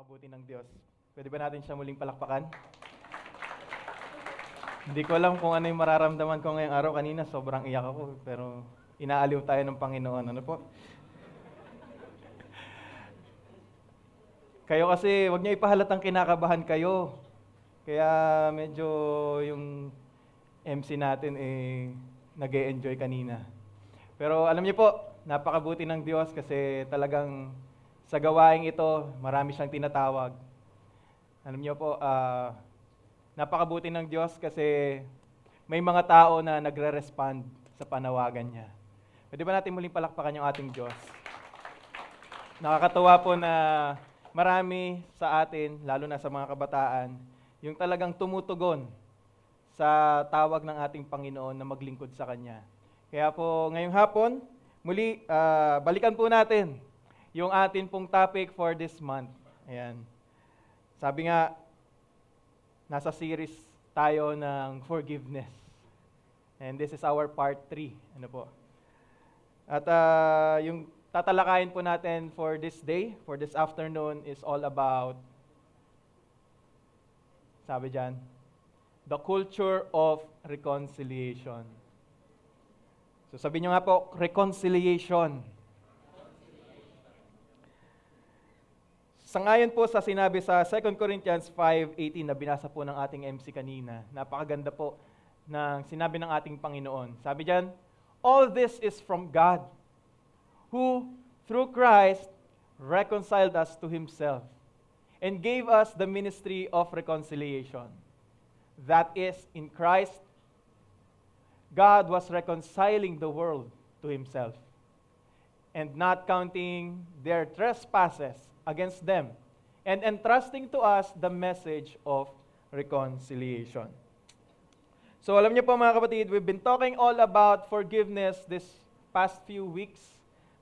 napakabuti ng Diyos. Pwede ba natin siya muling palakpakan? Hindi ko alam kung ano yung mararamdaman ko ngayong araw. Kanina sobrang iyak ako, pero inaaliw tayo ng Panginoon. Ano po? Kayo kasi, wag niyo ipahalatang kinakabahan kayo. Kaya medyo yung MC natin nag-e-enjoy kanina. Pero alam niyo po, napakabuti ng Diyos kasi talagang sa gawaing ito, marami siyang tinatawag. Alam niyo po, napakabuti ng Diyos kasi may mga tao na nagre-respond sa panawagan niya. Pwede ba natin muling palakpakan yung ating Diyos? Nakakatuwa po na marami sa atin, lalo na sa mga kabataan, yung talagang tumutugon sa tawag ng ating Panginoon na maglingkod sa Kanya. Kaya po ngayong hapon, muli balikan po natin yung atin pong topic for this month. Ayan. Sabi nga, nasa series tayo ng forgiveness. And this is our part 3. Ano po? At yung tatalakayin po natin for this day, for this afternoon, is all about, sabi dyan, the culture of reconciliation. So sabi nyo nga po, reconciliation. Sangayon po sa sinabi sa 2 Corinthians 5:18 na binasa po ng ating MC kanina, napakaganda po ng sinabi ng ating Panginoon. Sabi dyan, all this is from God, who through Christ reconciled us to Himself and gave us the ministry of reconciliation. That is, in Christ, God was reconciling the world to Himself and not counting their trespasses against them, and entrusting to us the message of reconciliation. So alam niyo po mga kapatid, we've been talking all about forgiveness this past few weeks.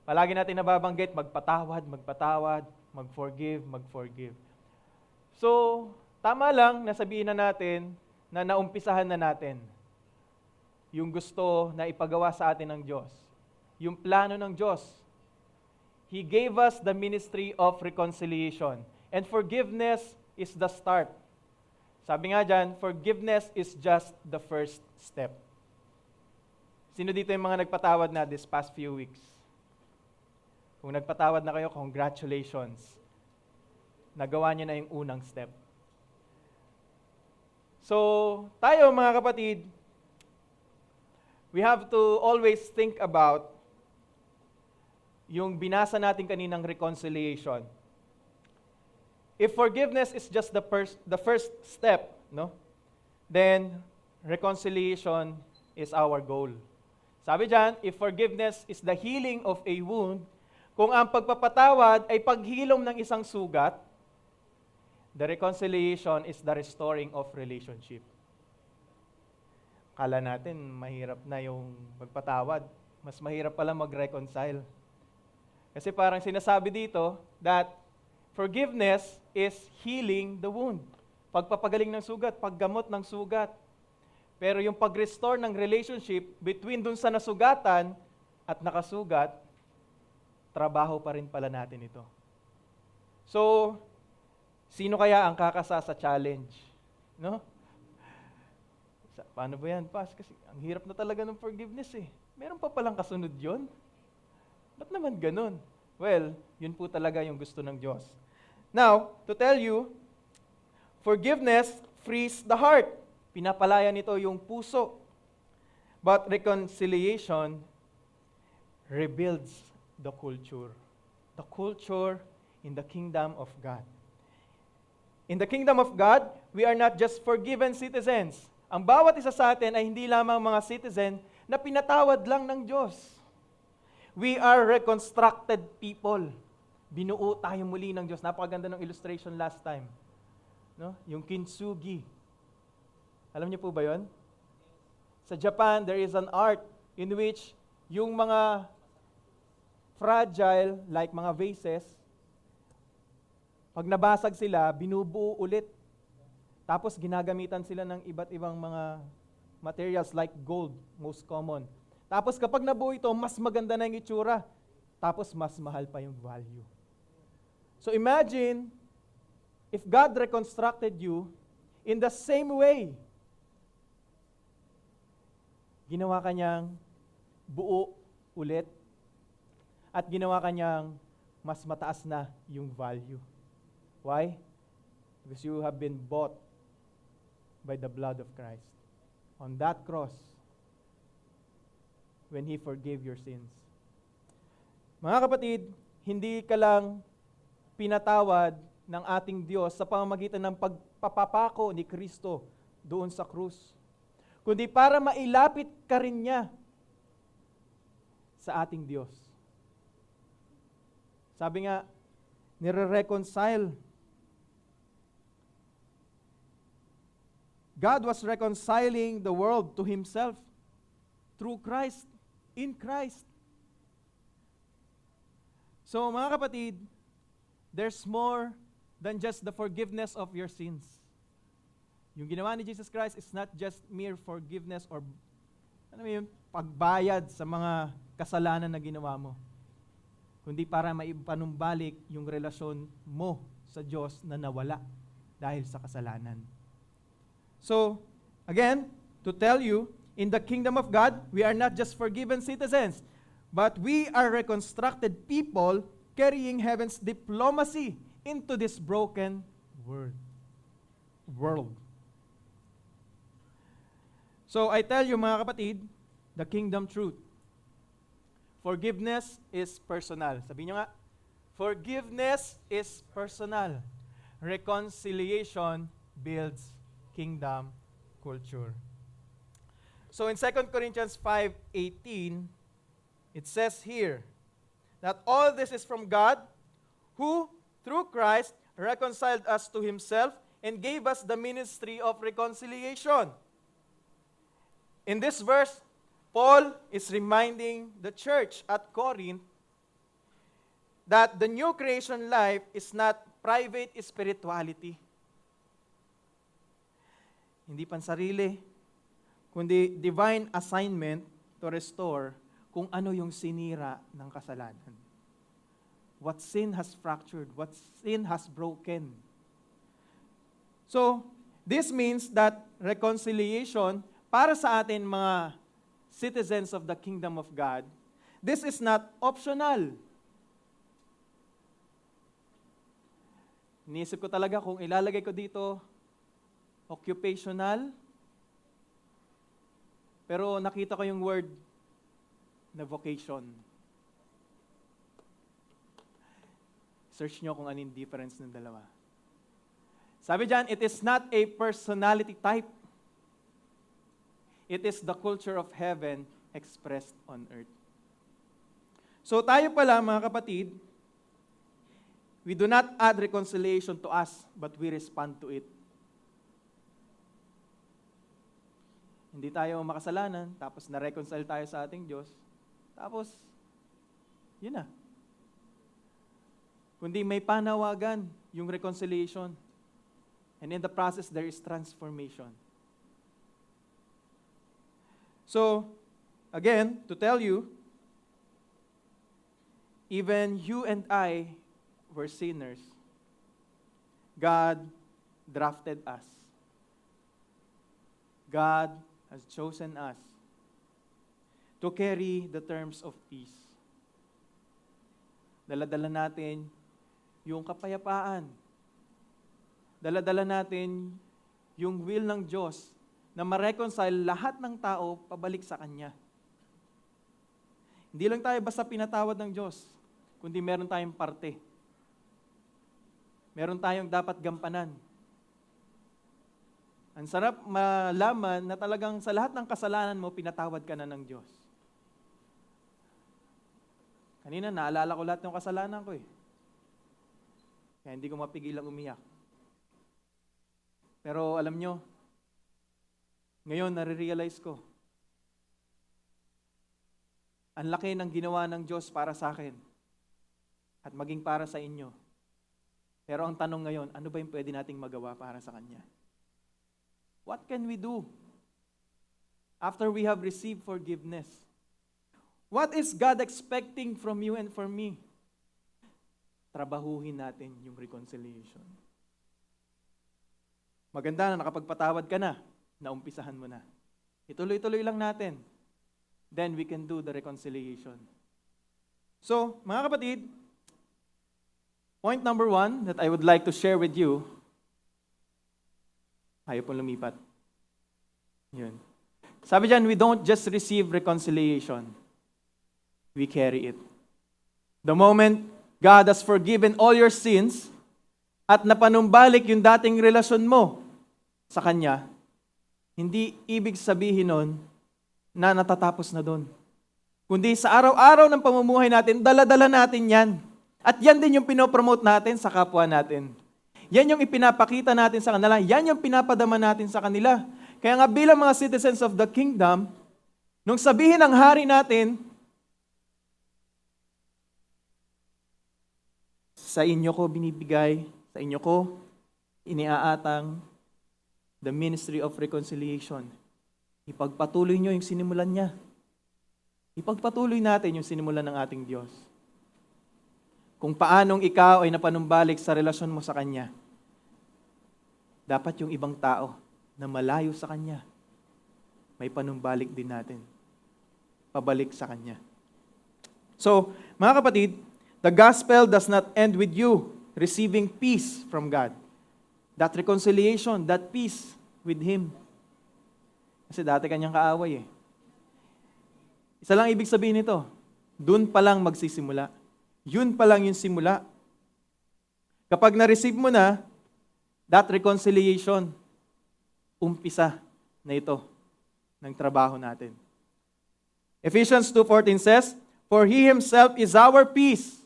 Palagi natin nababanggit, magpatawad, mag-forgive. So, tama lang na sabihin na natin na naumpisahan na natin yung gusto na ipagawa sa atin ng Diyos. Yung plano ng Diyos. He gave us the ministry of reconciliation. And forgiveness is the start. Sabi nga dyan, forgiveness is just the first step. Sino dito yung mga nagpatawad na this past few weeks? Kung nagpatawad na kayo, congratulations. Nagawa niyo na yung unang step. So, tayo mga kapatid, we have to always think about yung binasa natin kaninang reconciliation. If forgiveness is just the first step, no? Then reconciliation is our goal. Sabi diyan, if forgiveness is the healing of a wound, kung ang pagpapatawad ay paghilom ng isang sugat, the reconciliation is the restoring of relationship. Kala natin mahirap na yung magpatawad, mas mahirap pala mag-reconcile. Kasi parang sinasabi dito that forgiveness is healing the wound. Pagpapagaling ng sugat, paggamot ng sugat. Pero yung pag-restore ng relationship between dun sa nasugatan at nakasugat, trabaho pa rin pala natin ito. So, sino kaya ang kakasa sa challenge? No? Paano ba yan, Pas? Kasi ang hirap na talaga ng forgiveness eh. Meron pa palang kasunod yon. Ba't naman ganun? Well, yun po talaga yung gusto ng Diyos. Now, to tell you, forgiveness frees the heart. Pinapalaya nito yung puso. But reconciliation rebuilds the culture. The culture in the kingdom of God. In the kingdom of God, we are not just forgiven citizens. Ang bawat isa sa atin ay hindi lamang mga citizen na pinatawad lang ng Diyos. We are reconstructed people. Binuo tayo muli ng Diyos. Napakaganda ng illustration last time. No? Yung kintsugi. Alam niyo po ba yun? Sa Japan, there is an art in which yung mga fragile, like mga vases, pag nabasag sila, binubuo ulit. Tapos ginagamitan sila ng iba't ibang mga materials like gold, most common. Tapos kapag nabuo ito, mas maganda na yung itsura. Tapos mas mahal pa yung value. So imagine, if God reconstructed you in the same way, ginawa kanyang buo ulit at ginawa kanyang mas mataas na yung value. Why? Because you have been bought by the blood of Christ. On that cross, when He forgave your sins. Mga kapatid, hindi ka lang pinatawad ng ating Diyos sa pamamagitan ng pagpapapako ni Kristo doon sa krus, kundi para mailapit ka rin niya sa ating Diyos. Sabi nga, nire-reconcile. God was reconciling the world to Himself through Christ, in Christ. So mga kapatid, there's more than just the forgiveness of your sins. Yung ginawa ni Jesus Christ is not just mere forgiveness or pagbayad sa mga kasalanan na ginawa mo, kundi para maipanumbalik yung relasyon mo sa Diyos na nawala dahil sa kasalanan. So, again, to tell you, in the kingdom of God, we are not just forgiven citizens, but we are reconstructed people carrying heaven's diplomacy into this broken world. So, I tell you mga kapatid, the kingdom truth. Forgiveness is personal. Sabi niyo nga, forgiveness is personal. Reconciliation builds kingdom culture. So in 2 Corinthians 5:18, it says here that all this is from God, who through Christ reconciled us to Himself and gave us the ministry of reconciliation. In this verse, Paul is reminding the church at Corinth that the new creation life is not private spirituality. Hindi pansarili, kundi divine assignment to restore kung ano yung sinira ng kasalanan. What sin has fractured, what sin has broken. So, this means that reconciliation para sa atin mga citizens of the kingdom of God, this is not optional. Iniisip ko talaga kung ilalagay ko dito, occupational, pero nakita ko yung word na vocation. Search nyo kung anong difference ng dalawa. Sabi dyan, it is not a personality type. It is the culture of heaven expressed on earth. So tayo pala mga kapatid, we do not add reconciliation to us, but we respond to it. Hindi tayo makasalanan, tapos na-reconcile tayo sa ating Diyos, tapos, yun na. Kundi may panawagan yung reconciliation. And in the process, there is transformation. So, again, to tell you, even you and I were sinners. God drafted us. God has chosen us to carry the terms of peace. Dala-dala natin yung kapayapaan. Dala-dala natin yung will ng Diyos na ma-reconcile lahat ng tao pabalik sa Kanya. Hindi lang tayo basta pinatawad ng Diyos, kundi meron tayong parte. Meron tayong dapat gampanan. Ang sarap malaman na talagang sa lahat ng kasalanan mo, pinatawad ka na ng Diyos. Kanina, naalala ko lahat ng kasalanan ko eh. Kaya hindi ko mapigilang umiyak. Pero alam nyo, ngayon nare-realize ko, ang laki ng ginawa ng Diyos para sa akin at maging para sa inyo. Pero ang tanong ngayon, ano ba yung pwede nating magawa para sa Kanya? What can we do after we have received forgiveness? What is God expecting from you and from me? Trabahuhin natin yung reconciliation. Maganda na nakapagpatawad ka na, naumpisahan mo na. Ituloy-tuloy lang natin. Then we can do the reconciliation. So, mga kapatid, point number 1 that I would like to share with you, ayaw pong lumipat. Yun. Sabi dyan, we don't just receive reconciliation. We carry it. The moment God has forgiven all your sins at napanumbalik yung dating relasyon mo sa Kanya, hindi ibig sabihin nun na natatapos na doon. Kundi sa araw-araw ng pamumuhay natin, dala-dala natin yan. At yan din yung pinopromote natin sa kapwa natin. Yan yung ipinapakita natin sa kanila. Yan yung pinapadama natin sa kanila. Kaya nga bilang mga citizens of the kingdom, nung sabihin ng hari natin, sa inyo ko binibigay, sa inyo ko iniaatang the ministry of reconciliation. Ipagpatuloy nyo yung sinimulan niya. Ipagpatuloy natin yung sinimulan ng ating Diyos. Kung paanong ikaw ay napanumbalik sa relasyon mo sa Kanya, dapat yung ibang tao na malayo sa Kanya, may panumbalik din natin. Pabalik sa Kanya. So, mga kapatid, the gospel does not end with you receiving peace from God. That reconciliation, that peace with Him. Kasi dati kanyang kaaway eh. Isa lang ibig sabihin nito, dun pa lang magsisimula. Yun pa lang yung simula. Kapag na-receive mo na, that reconciliation, umpisa na ito ng trabaho natin. Ephesians 2:14 says, "For He Himself is our peace,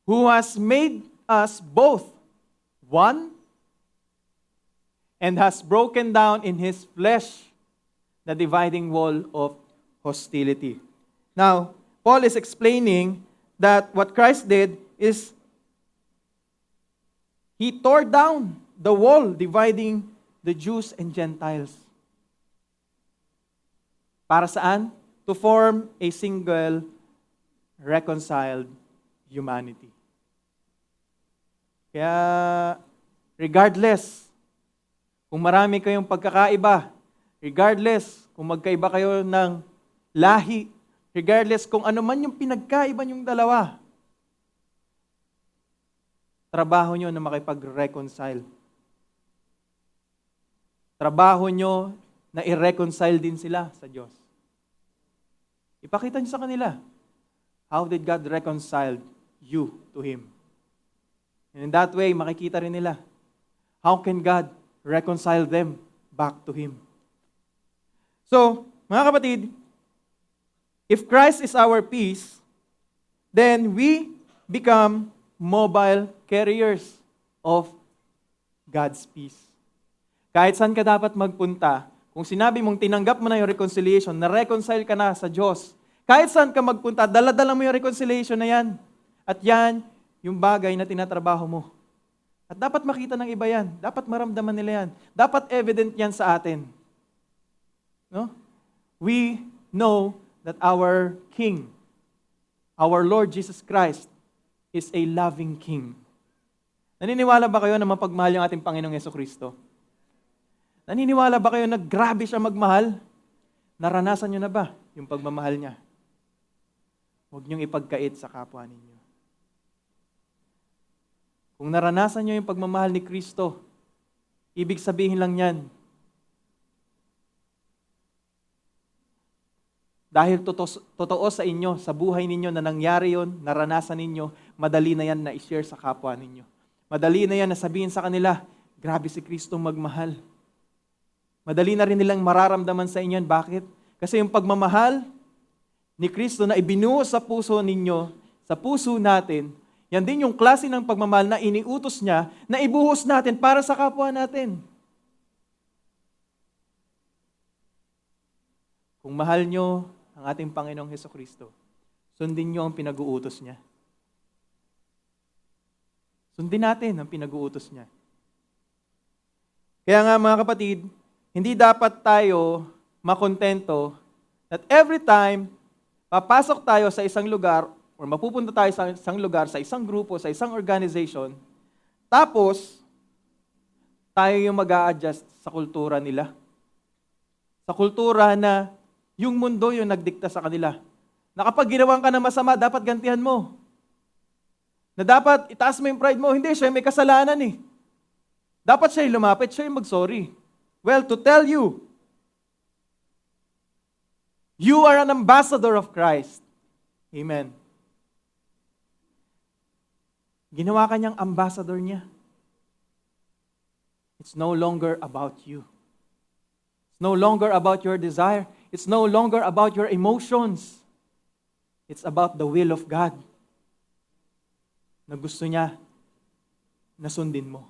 who has made us both one, and has broken down in His flesh the dividing wall of hostility." Now, Paul is explaining that what Christ did is He tore down the wall dividing the Jews and Gentiles. Para saan? To form a single, reconciled humanity. Kaya, regardless kung marami kayong pagkakaiba, regardless kung magkaiba kayo ng lahi, regardless kung ano man yung pinagkaiba niyong dalawa, trabaho nyo na makipag-reconcile. Trabaho nyo na i-reconcile din sila sa Diyos. Ipakita nyo sa kanila, how did God reconcile you to Him? And in that way, makikita rin nila, how can God reconcile them back to Him? So, mga kapatid, if Christ is our peace, then we become mobile carriers of God's peace. Kahit saan ka dapat magpunta, kung sinabi mong tinanggap mo na yung reconciliation, na-reconcile ka na sa Diyos, kahit saan ka magpunta, dala-dala mo yung reconciliation na yan. At yan, yung bagay na tinatrabaho mo. At dapat makita ng iba yan. Dapat maramdaman nila yan. Dapat evident yan sa atin. No? We know that our King, our Lord Jesus Christ, is a loving King. Naniniwala ba kayo na mapagmahal yung ating Panginoong Jesucristo? Naniniwala ba kayo na grabe siya magmahal? Naranasan nyo na ba yung pagmamahal niya? Huwag niyong ipagkait sa kapwa ninyo. Kung naranasan nyo yung pagmamahal ni Kristo, ibig sabihin lang yan, dahil totoo sa inyo, sa buhay ninyo na nangyari yon, naranasan ninyo, madali na yan na i-share sa kapwa ninyo. Madali na yan na sabihin sa kanila, grabe si Kristo magmahal. Madali na rin nilang mararamdaman sa inyo. Bakit? Kasi yung pagmamahal ni Kristo na ibinuhos sa puso ninyo, sa puso natin, yan din yung klase ng pagmamahal na iniutos niya na ibuhos natin para sa kapwa natin. Kung mahal nyo ang ating Panginoong Jesucristo, sundin nyo ang pinag-uutos niya. Sundin natin ang pinag-uutos niya. Kaya nga mga kapatid, hindi dapat tayo makontento that every time papasok tayo sa isang lugar or mapupunta tayo sa isang lugar, sa isang grupo, sa isang organization, tapos tayo yung mag-a-adjust sa kultura nila. Sa kultura na yung mundo yung nagdikta sa kanila. Na kapag ginawan ka ng masama, dapat gantihan mo. Na dapat itaas mo yung pride mo. Hindi, siya yung may kasalanan eh. Dapat siya yung lumapit, siya yung mag-sorry. Well, to tell you, you are an ambassador of Christ. Amen. Ginawa ka niyang ambassador niya. It's no longer about you. It's no longer about your desire. It's no longer about your emotions. It's about the will of God na gusto niya na sundin mo.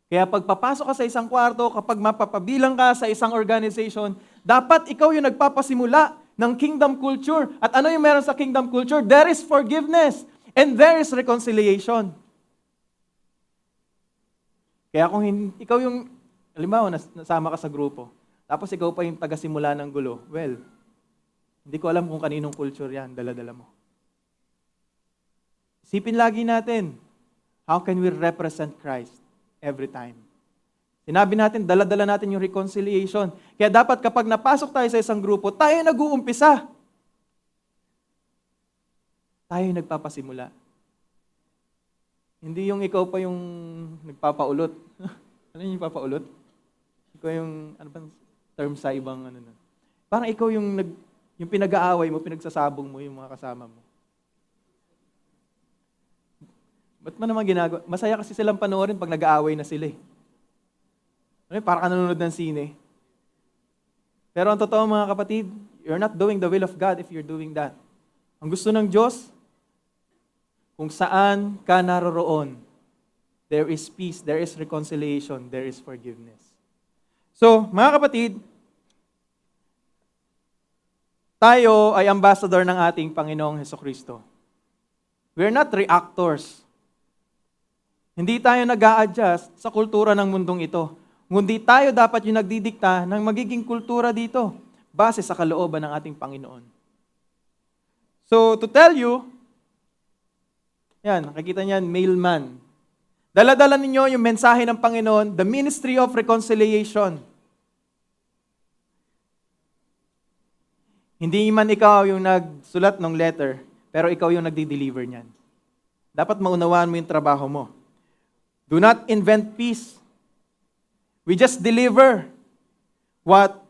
Kaya pag papasok ka sa isang kwarto, kapag mapapabilang ka sa isang organization, dapat ikaw yung nagpapasimula ng kingdom culture. At ano yung meron sa kingdom culture? There is forgiveness and there is reconciliation. Kaya kung ikaw yung, halimbawa, nasama ka sa grupo, tapos ikaw pa yung taga-simula ng gulo, well, hindi ko alam kung kaninong culture yan, dala-dala mo. Isipin lagi natin, how can we represent Christ every time? Sinabi natin, dala-dala natin yung reconciliation. Kaya dapat kapag napasok tayo sa isang grupo, tayo nag-uumpisa. Tayo yung nagpapasimula. Hindi yung ikaw pa yung nagpapaulot. Ano yung papaulot? Ikaw yung, ano bang term sa ibang ano na? Parang ikaw yung pinag-aaway mo, pinagsasabong mo yung mga kasama mo. Ba't mo naman ginagawa? Masaya kasi silang panoorin pag nag-aaway na sila eh. Parang nanonood ng sine. Pero ang totoo mga kapatid, you're not doing the will of God if you're doing that. Ang gusto ng Diyos, kung saan ka naroroon, there is peace, there is reconciliation, there is forgiveness. So, mga kapatid, tayo ay ambassador ng ating Panginoong Hesukristo. We're not reactors. Hindi tayo nag-a-adjust sa kultura ng mundong ito. Ngundi tayo dapat yung nagdidikta ng magiging kultura dito, base sa kalooban ng ating Panginoon. So, to tell you, yan, nakikita niyan, mailman. Dala-dala ninyo yung mensahe ng Panginoon, the ministry of reconciliation. Hindi man ikaw yung nagsulat ng letter, pero ikaw yung nagdi-deliver niyan. Dapat maunawaan mo yung trabaho mo. Do not invent peace. We just deliver what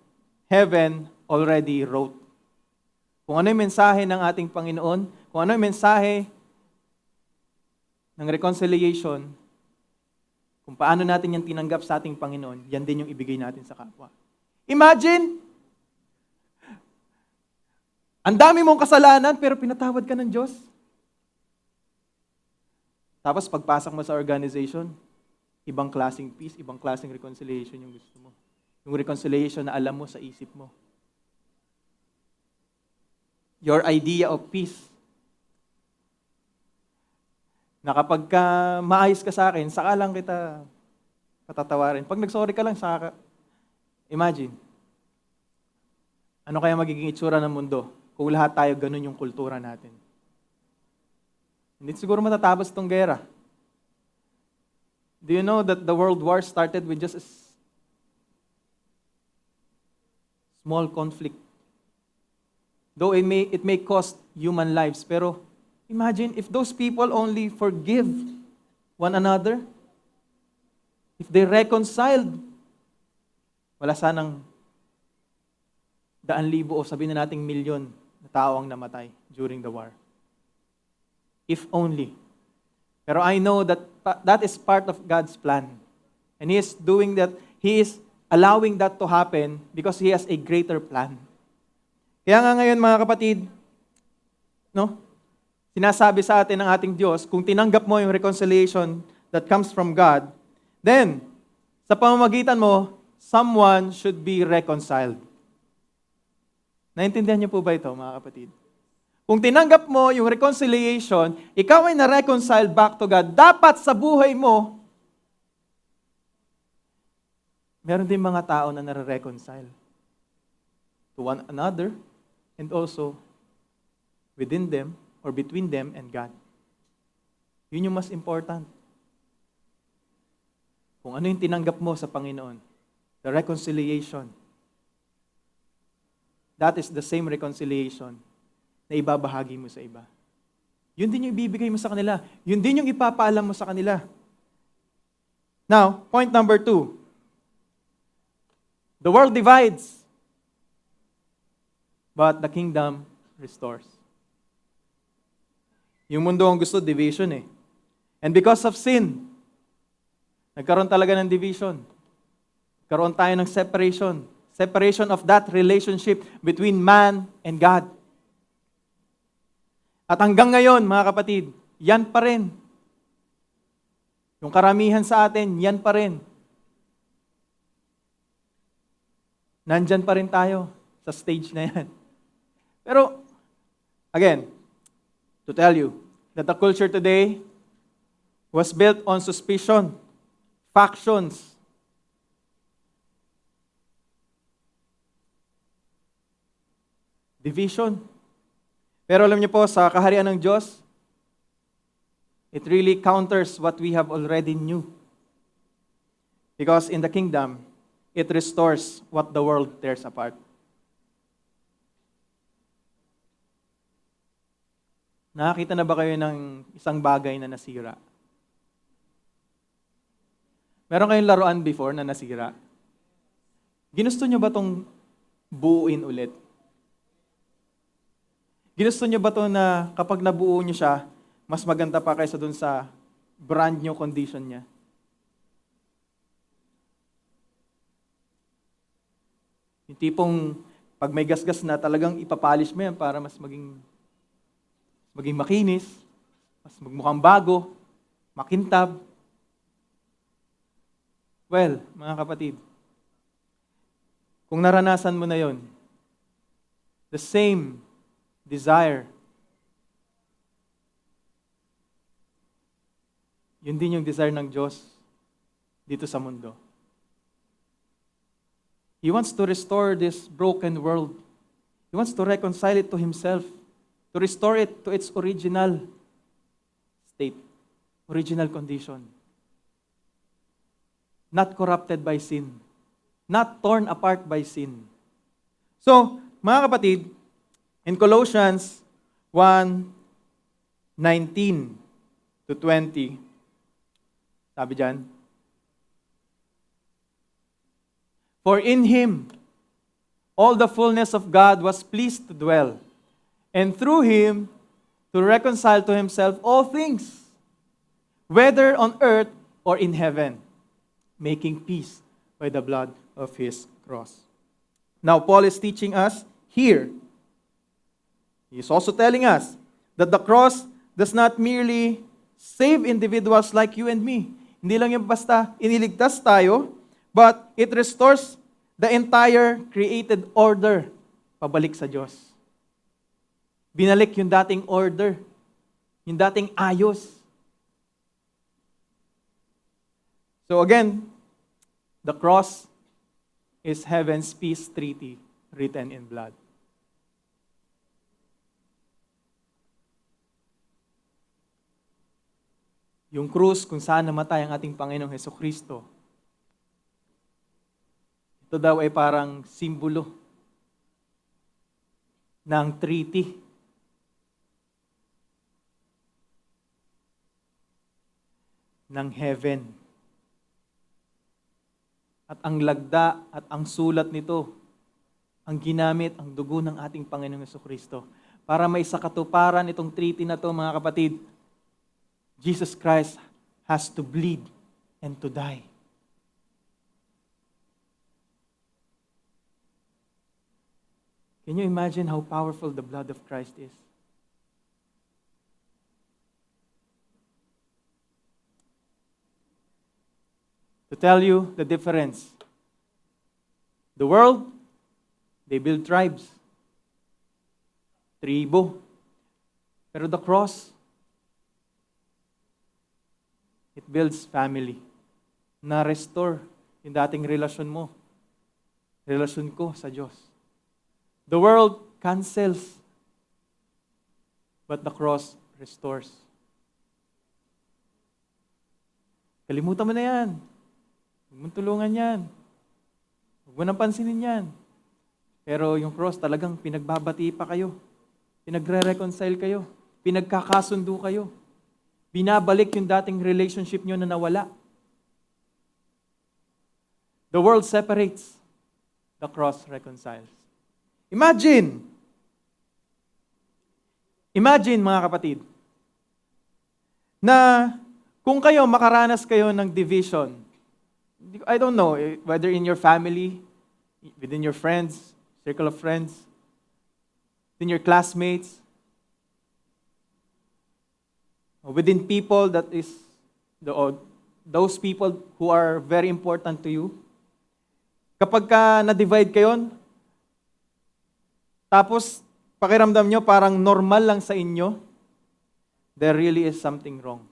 heaven already wrote. Kung ano yung mensahe ng ating Panginoon, kung ano yung mensahe ng reconciliation, kung paano natin yan tinanggap sa ating Panginoon, yan din yung ibigay natin sa kapwa. Imagine, ang dami mong kasalanan pero pinatawad ka ng Diyos. Tapos pagpasok mo sa organization, ibang klaseng peace, ibang klaseng reconciliation yung gusto mo. Yung reconciliation na alam mo sa isip mo. Your idea of peace. Na kapag maayos ka sa akin, saka lang kita patatawarin. Pag nag-sorry ka lang, saka imagine, ano kaya magiging itsura ng mundo kung lahat tayo ganun yung kultura natin? Hindi siguro matatapos itong gera. Do you know that the World War started with just a small conflict? Though it may cost human lives, pero imagine if those people only forgive one another, if they reconciled, wala sanang 100,000 o sabihin na nating milyon na tao ang namatay during the war. If only. Pero I know that that is part of God's plan. And He is doing that, He is allowing that to happen because He has a greater plan. Kaya nga ngayon mga kapatid, no? Sinasabi sa atin ng ating Diyos, kung tinanggap mo yung reconciliation that comes from God, then, sa pamamagitan mo, someone should be reconciled. Naintindihan niyo po ba ito, mga kapatid? Kung tinanggap mo yung reconciliation, ikaw ay na-reconcile back to God, dapat sa buhay mo, meron din mga tao na nare-reconcile to one another and also within them or between them and God. Yun yung mas important. kung ano yung tinanggap mo sa Panginoon, the reconciliation, that is the same reconciliation na ibabahagi mo sa iba. Yun din yung ibibigay mo sa kanila. Yun din yung ipapaalam mo sa kanila. Now, point number 2. The world divides, but the kingdom restores. Yung mundo ang gusto, division eh. And because of sin, nagkaroon talaga ng division. Nagkaroon tayo ng separation. Separation of that relationship between man and God. At hanggang ngayon, mga kapatid, yan pa rin. Yung karamihan sa atin, yan pa rin. Nandyan pa rin tayo sa stage na yan. Pero, again, to tell you that the culture today was built on suspicion, factions, division. Pero alam niyo po, sa kaharian ng Diyos, it really counters what we have already knew. Because in the kingdom, it restores what the world tears apart. Nakakita na ba kayo ng isang bagay na nasira? Meron kayong laruan before na nasira? Ginusto nyo ba itong buuin ulit? Ginusto nyo ba ito na kapag nabuo nyo siya, mas maganda pa kaysa dun sa brand new condition niya? Yung tipong pag may gasgas na talagang ipapolish mo yan para mas maging makinis, mas magmukhang bago, makintab. Well, mga kapatid, kung naranasan mo na yon, the same desire, yun din yung desire ng Diyos dito sa mundo. He wants to restore this broken world. He wants to reconcile it to Himself, to restore it to its original state, original condition. Not corrupted by sin, not torn apart by sin. So, mga kapatid, in Colossians 1:19 to 20, sabi dyan, for in Him, all the fullness of God was pleased to dwell, and through Him, to reconcile to Himself all things, whether on earth or in heaven, making peace by the blood of His cross. Now, Paul is teaching us here, he is also telling us that the cross does not merely save individuals like you and me. Hindi lang yung basta iniligtas tayo, but it restores the entire created order pabalik sa Diyos. Binalik yung dating order, yung dating ayos. So again, the cross is heaven's peace treaty written in blood. Yung krus kung saan namatay ang ating Panginoong Hesukristo, ito daw ay parang simbolo ng treaty. Ng heaven. At ang lagda at ang sulat nito, ang ginamit, ang dugo ng ating Panginoong Hesukristo. Para may sakatuparan itong treaty na to, mga kapatid, Jesus Christ has to bleed and to die. Can you imagine how powerful the blood of Christ is? To tell you the difference. The world, they build tribes. Tribo. Pero the cross, it builds family. Na-restore yung dating relasyon mo. Relasyon ko sa Diyos. The world cancels, but the cross restores. Kalimutan mo na yan. Huwag mong tulungan yan. Huwag mo nang pansinin yan. Pero yung cross, talagang pinagbabati pa kayo. Pinagre-reconcile kayo. Pinagkakasundo kayo. Binabalik yung dating relationship nyo na nawala. The world separates. The cross reconciles. Imagine mga kapatid, na kung kayo makaranas kayo ng division, I don't know, whether in your family, within your friends, circle of friends, within your classmates, within people those people who are very important to you. Kapag ka na-divide kayo, tapos pakiramdam nyo parang normal lang sa inyo, there really is something wrong.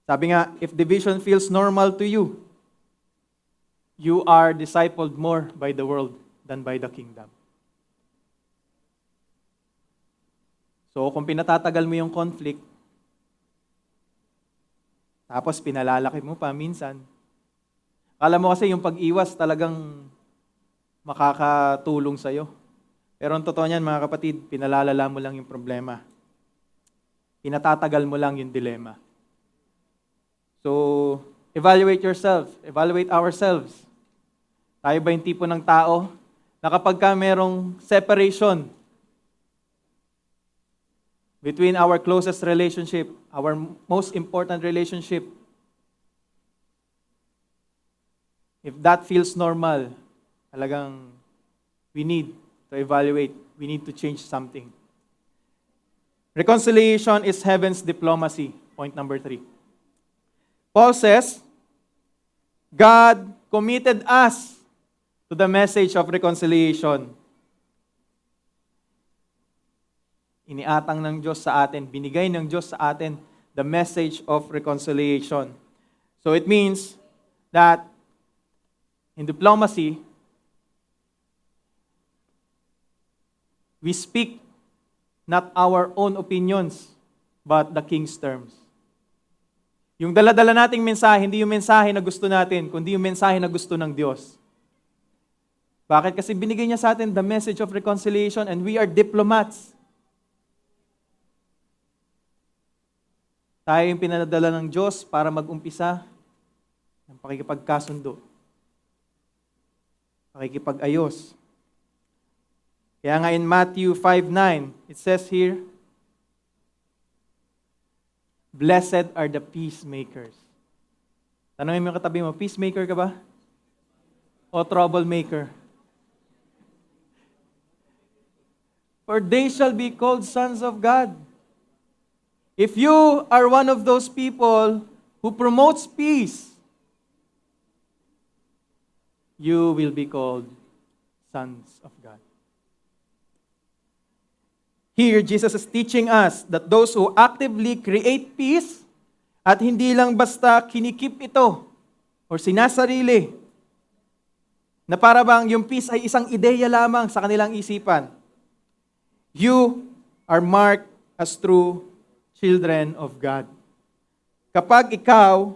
Sabi nga, if division feels normal to you, you are discipled more by the world than by the kingdom. So, kung pinatatagal mo yung conflict, tapos pinalalaki mo pa minsan, akala mo kasi yung pag-iwas talagang makakatulong sa'yo. Pero ang totoo niyan, mga kapatid, pinalalala mo lang yung problema. Pinatatagal mo lang yung dilema. So, evaluate yourself. Evaluate ourselves. Tayo ba yung tipo ng tao na kapag ka merong separation between our closest relationship, our most important relationship, if that feels normal, talagang we need to evaluate. We need to change something. Reconciliation is heaven's diplomacy. Point number 3. Paul says, God committed us to the message of reconciliation. Iniatang ng Diyos sa atin, binigay ng Diyos sa atin the message of reconciliation. So it means that in diplomacy, we speak not our own opinions, but the King's terms. Yung dala-dala nating mensahe, hindi yung mensahe na gusto natin, kundi yung mensahe na gusto ng Diyos. Bakit? Kasi binigay niya sa atin the message of reconciliation and we are diplomats. Tayo yung pinadala ng Diyos para mag-umpisa ng pakikipagkasundo, pakikipag-ayos. Kaya nga in Matthew 5:9, it says here, blessed are the peacemakers. Tanungin mo yung katabi mo, peacemaker ka ba? O troublemaker? For they shall be called sons of God. If you are one of those people who promotes peace, you will be called sons of God. Here, Jesus is teaching us that those who actively create peace at hindi lang basta kinikip ito o sinasarili na para bang yung peace ay isang ideya lamang sa kanilang isipan. You are marked as true children of God. Kapag ikaw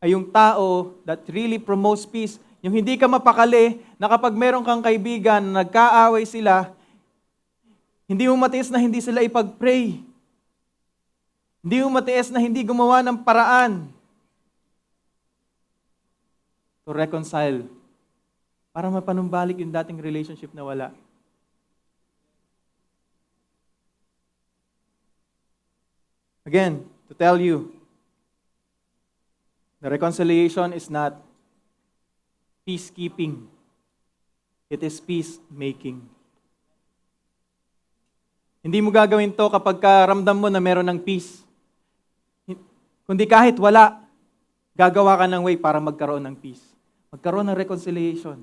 ay yung tao that really promotes peace, yung hindi ka mapakali na kapag meron kang kaibigan na nagkaaway sila, hindi mo matiis na hindi sila ipag-pray. Hindi mo matiis na hindi gumawa ng paraan to reconcile para mapanumbalik yung dating relationship na wala. Again, to tell you, the reconciliation is not peacekeeping. It is peacemaking. Hindi mo gagawin to kapag ramdam mo na meron ng peace. Kundi kahit wala, gagawa ka ng way para magkaroon ng peace. Magkaroon ng reconciliation.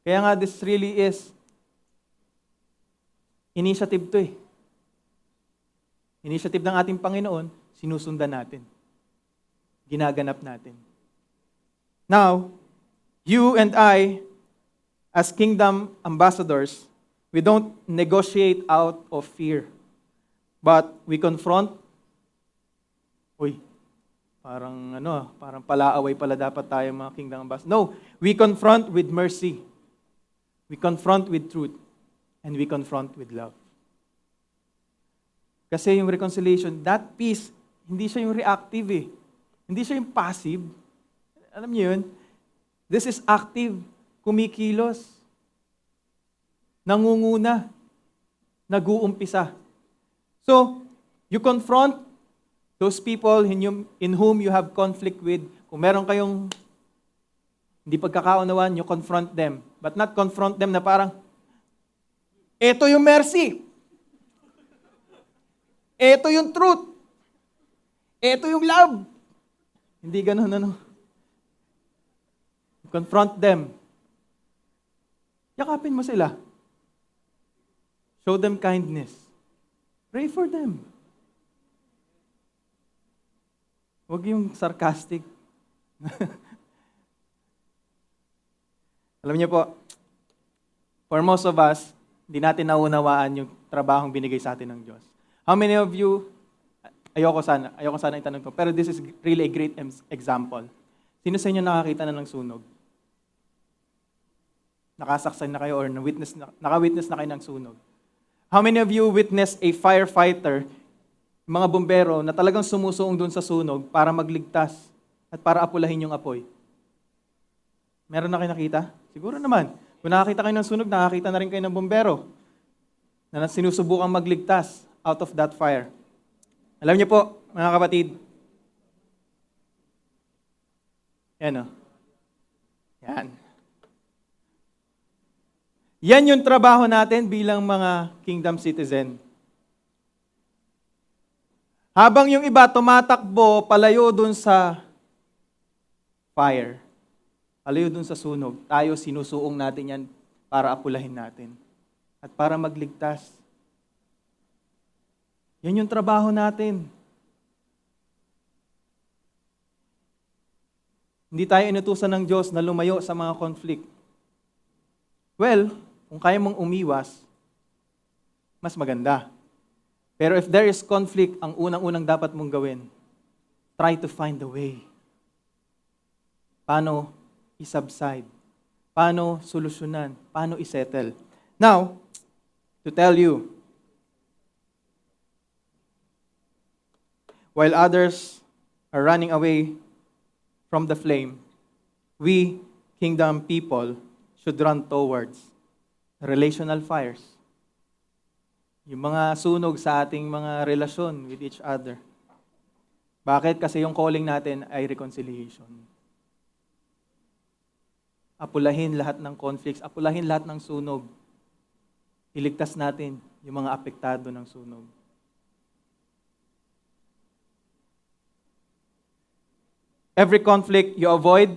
Kaya nga this really is initiative to eh. Initiative ng ating Panginoon, sinusundan natin. Ginaganap natin. Now, you and I, as kingdom ambassadors, we don't negotiate out of fear, but we confront. Parang palaaway pala dapat tayo mga kingdom ambassadors. No, we confront with mercy. We confront with truth. And we confront with love. Kasi yung reconciliation, that peace, hindi siya yung reactive eh. Hindi siya yung passive. Alam niyo yun? This is active. Kumikilos. Nangunguna. Nag-uumpisa. So, you confront those people in whom you have conflict with. Kung meron kayong hindi pagkakaunawaan, you confront them. But not confront them na parang, eto yung mercy. Eto yung truth. Eto yung love. Hindi ganun, You confront them. Yakapin mo sila. Show them kindness. Pray for them. Huwag yung sarcastic. Alam niyo po, for most of us, hindi natin naunawaan yung trabahong binigay sa atin ng Diyos. How many of you, ayoko sana itanong ko, pero this is really a great example. Sino sa inyo nakakita na ng sunog? Nakasaksay na kayo or naka-witness na kayo ng sunog? How many of you witnessed a firefighter, mga bumbero, na talagang sumusuong dun sa sunog para magligtas at para apulahin yung apoy? Meron na kayo nakita? Siguro naman. Kung nakakita kayo ng sunog, nakakita na rin kayo ng bumbero na sinusubukang magligtas out of that fire. Alam niyo po, mga kapatid, yan o. Yan. Yan yung trabaho natin bilang mga kingdom citizen. Habang yung iba tumatakbo palayo dun sa fire, palayo dun sa sunog, tayo sinusuong natin yan para apulahin natin at para magligtas. Yan yung trabaho natin. Hindi tayo inutusan ng Diyos na lumayo sa mga conflict. Well, kung kaya mong umiwas, mas maganda. Pero if there is conflict, ang unang-unang dapat mong gawin, try to find a way. Paano i-subside? Paano solusyonan? Paano i-settle? Now, to tell you, while others are running away from the flame, we, kingdom people, should run towards relational fires. Yung mga sunog sa ating mga relasyon with each other. Bakit? Kasi yung calling natin ay reconciliation. Apulahin lahat ng conflicts, apulahin lahat ng sunog. Iligtas natin yung mga apektado ng sunog. Every conflict you avoid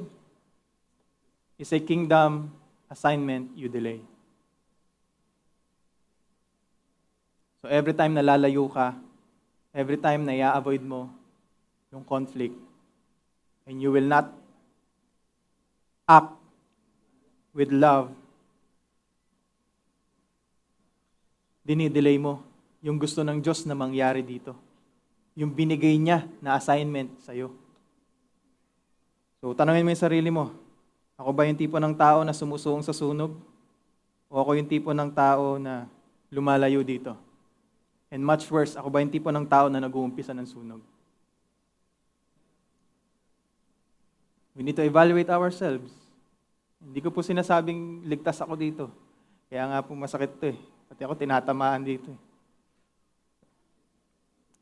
is a kingdom assignment you delay. So every time na lalayo ka, every time na i-avoid mo yung conflict, and you will not act with love, dinidelay mo yung gusto ng Diyos na mangyari dito. Yung binigay niya na assignment sa'yo. So tanungin mo yung sarili mo, ako ba yung tipo ng tao na sumusuong sa sunog? O ako yung tipo ng tao na lumalayo dito? And much worse, ako ba yung tipo ng tao na nag-uumpisa ng sunog? We need to evaluate ourselves. Hindi ko po sinasabing ligtas ako dito. Kaya nga po masakit to eh. Pati ako tinatamaan dito eh.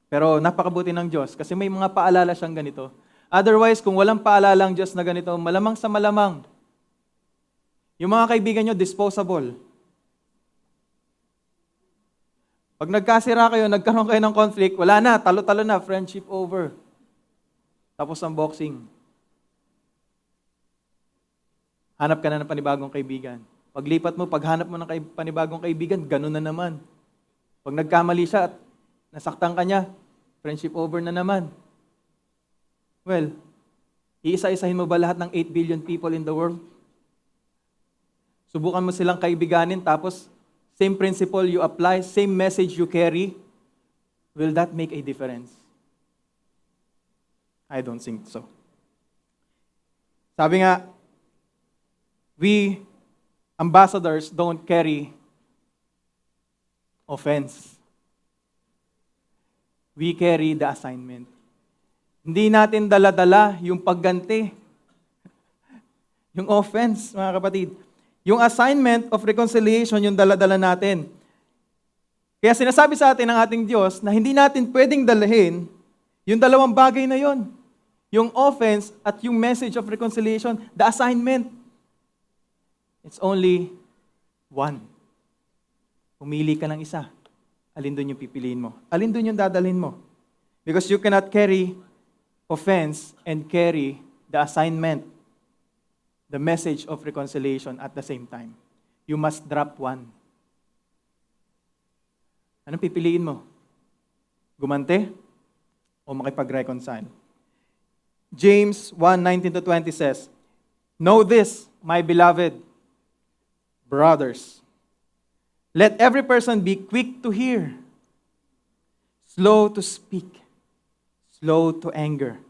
Pero napakabuti ng Diyos kasi may mga paalala siyang ganito. Otherwise, kung walang paalala ang Diyos na ganito, malamang sa malamang, yung mga kaibigan nyo, disposable. Pag nagkasira kayo, nagkaroon kayo ng conflict, wala na, talo-talo na, friendship over. Tapos ang boxing. Hanap ka na ng panibagong kaibigan. Paglipat mo, paghanap mo ng panibagong kaibigan, ganun na naman. Pag nagkamali siya at nasaktan ka niya, friendship over na naman. Well, iisa-isahin mo ba lahat ng 8 billion people in the world? Subukan mo silang kaibiganin, tapos same principle you apply, same message you carry, will that make a difference? I don't think so. Sabi nga, we ambassadors don't carry offense. We carry the assignment. Hindi natin dala-dala yung pagganti. Yung offense, mga kapatid. Yung assignment of reconciliation, yung dala-dala natin. Kaya sinasabi sa atin ng ating Diyos na hindi natin pwedeng dalahin yung dalawang bagay na yon. Yung offense at yung message of reconciliation, the assignment. It's only one. Pumili ka ng isa. Alin doon yung pipiliin mo? Alin doon yung dadalhin mo? Because you cannot carry offense and carry the assignment, the message of reconciliation at the same time. You must drop one. Anong pipiliin mo? Gumante o makipag-reconcile? James 1:19-20 says, "Know this, my beloved brothers. Let every person be quick to hear, slow to speak, slow to anger.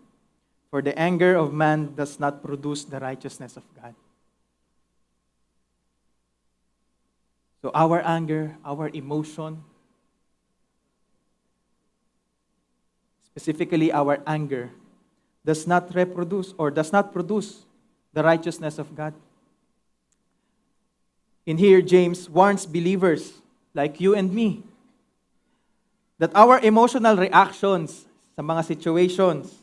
For the anger of man does not produce the righteousness of God." So our anger, our emotion, specifically our anger, does not reproduce or does not produce the righteousness of God. In here, James warns believers like you and me that our emotional reactions sa mga situations,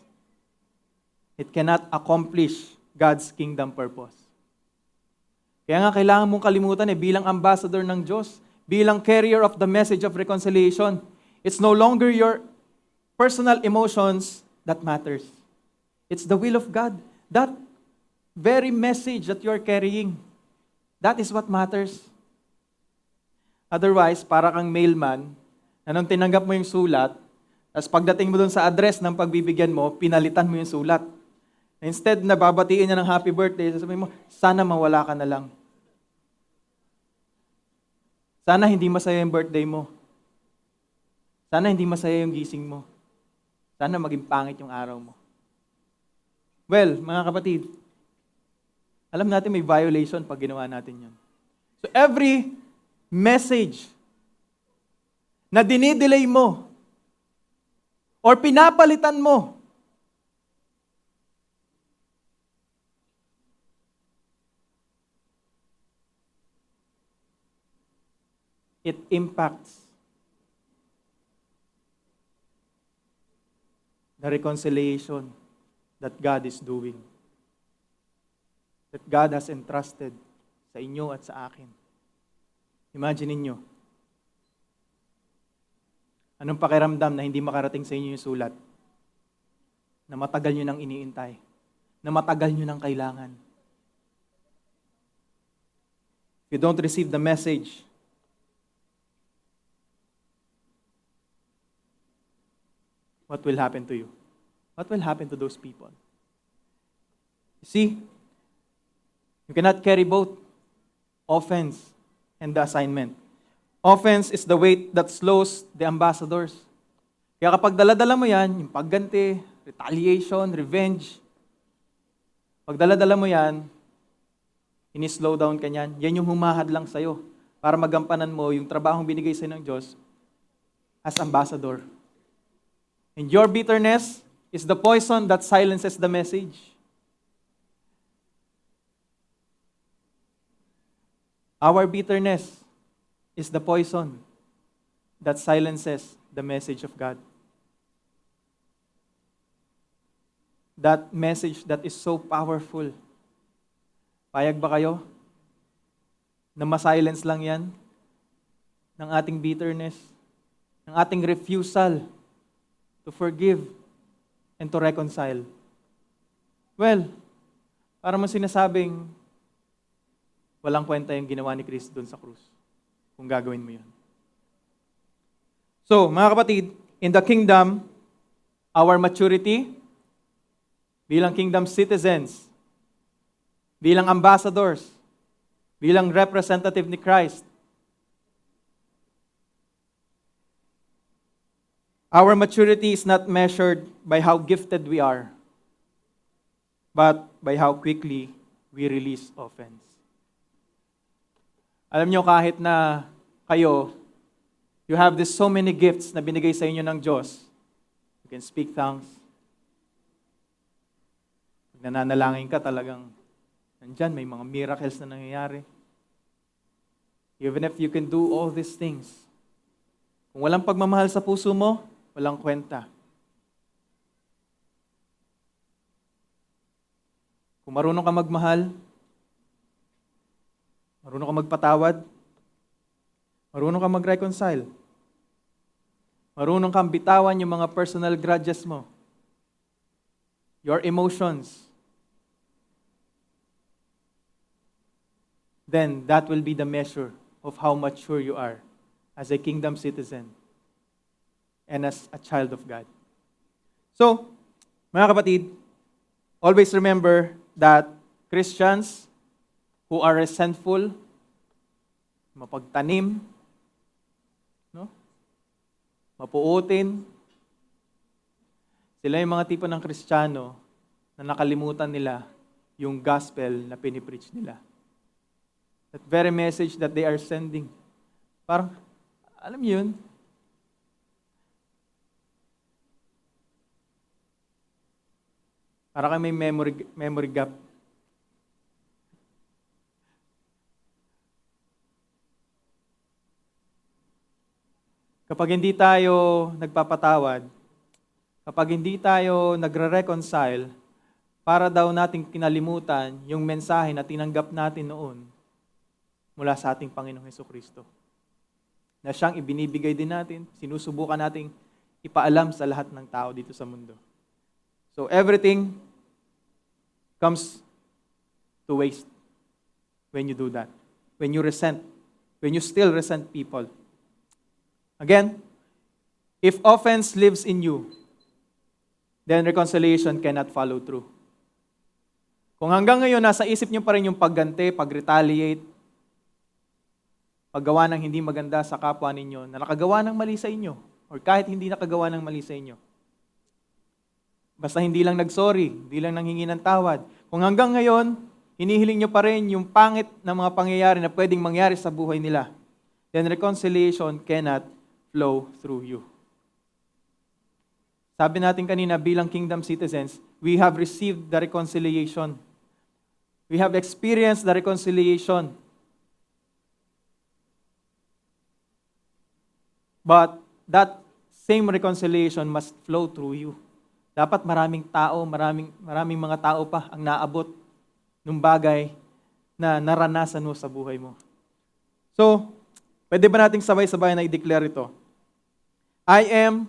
it cannot accomplish God's kingdom purpose. Kaya nga kailangan mong kalimutan bilang ambassador ng Diyos, bilang carrier of the message of reconciliation, it's no longer your personal emotions that matters. It's the will of God. That very message that you're carrying, that is what matters. Otherwise, para kang mailman, na nung tinanggap mo yung sulat, tapos pagdating mo dun sa address ng pagbibigyan mo, pinalitan mo yung sulat. Instead na babatiin niya ng happy birthday, sasabihin mo, sana mawala ka na lang. Sana hindi masaya yung birthday mo. Sana hindi masaya yung gising mo. Sana maging pangit yung araw mo. Well, mga kapatid, alam natin may violation pag ginawa natin yun. So every message na dinidelay mo or pinapalitan mo, it impacts the reconciliation that God is doing. That God has entrusted sa inyo at sa akin. Imagine niyo, anong pakiramdam na hindi makarating sa inyo yung sulat? Na matagal nyo nang iniintay. Na matagal nyo nang kailangan. If you don't receive the message, what will happen to you? What will happen to those people? You see, you cannot carry both offense and the assignment. Offense is the weight that slows the ambassadors. Kaya kapag dala-dala mo yan, yung pagganti, retaliation, revenge, pag dala-dala mo yan, ini-slow down ka yan, yan yung humahad lang sa'yo para magampanan mo yung trabahong binigay sa'yo ng Diyos as ambassador. And your bitterness is the poison that silences the message. Our bitterness is the poison that silences the message of God. That message that is so powerful. Payag ba kayo na ma-silence lang yan ng ating bitterness, ng ating refusal to forgive and to reconcile? Well, para mo sinasabing walang kwenta yung ginawa ni Cristo doon sa krus kung gagawin mo yun. So, mga kapatid, in the kingdom, our maturity bilang kingdom citizens, bilang ambassadors, bilang representative ni Christ, our maturity is not measured by how gifted we are but by how quickly we release offense. Alam nyo, kahit na kayo, you have this so many gifts na binigay sa inyo ng Diyos. You can speak tongues. Pag nananalangin ka, talagang nandyan, may mga miracles na nangyayari. Even if you can do all these things, kung walang pagmamahal sa puso mo, walang kwenta. Kung marunong ka magmahal, marunong ka magpatawad, marunong ka mag-reconcile, marunong kang bitawan yung mga personal grudges mo, your emotions, then that will be the measure of how mature you are as a kingdom citizen and as a child of God. So, mga kapatid, always remember that Christians who are resentful, mapagtanim, no? Mapuutin, sila yung mga tipo ng Kristiyano na nakalimutan nila yung gospel na pinipreach nila. That very message that they are sending. Parang, alam niyo yun? Parang may memory gap. Kapag hindi tayo nagpapatawad, kapag hindi tayo nagre-reconcile, para daw nating kinalimutan yung mensahe na tinanggap natin noon mula sa ating Panginoong Hesukristo. Na siyang ibinibigay din natin, sinusubukan nating ipaalam sa lahat ng tao dito sa mundo. So everything comes to waste when you do that. When you resent, when you still resent people. Again, if offense lives in you, then reconciliation cannot follow through. Kung hanggang ngayon nasa isip niyo pa rin yung pagganti, pag-retaliate, paggawa ng hindi maganda sa kapwa ninyo, na nakagawa ng mali sa inyo, or kahit hindi nakagawa ng mali sa inyo. Basta hindi lang nag-sorry, hindi lang nanghingi ng tawad. Kung hanggang ngayon, hinihiling nyo pa rin yung pangit na mga pangyayari na pwedeng mangyari sa buhay nila, then reconciliation cannot flow through you. Sabi natin kanina, bilang kingdom citizens, we have received the reconciliation. We have experienced the reconciliation. But that same reconciliation must flow through you. Dapat maraming tao, maraming mga tao pa ang naabot ng bagay na naranasan mo sa buhay mo. So, pwede ba nating sabay-sabay na i-declare ito? I am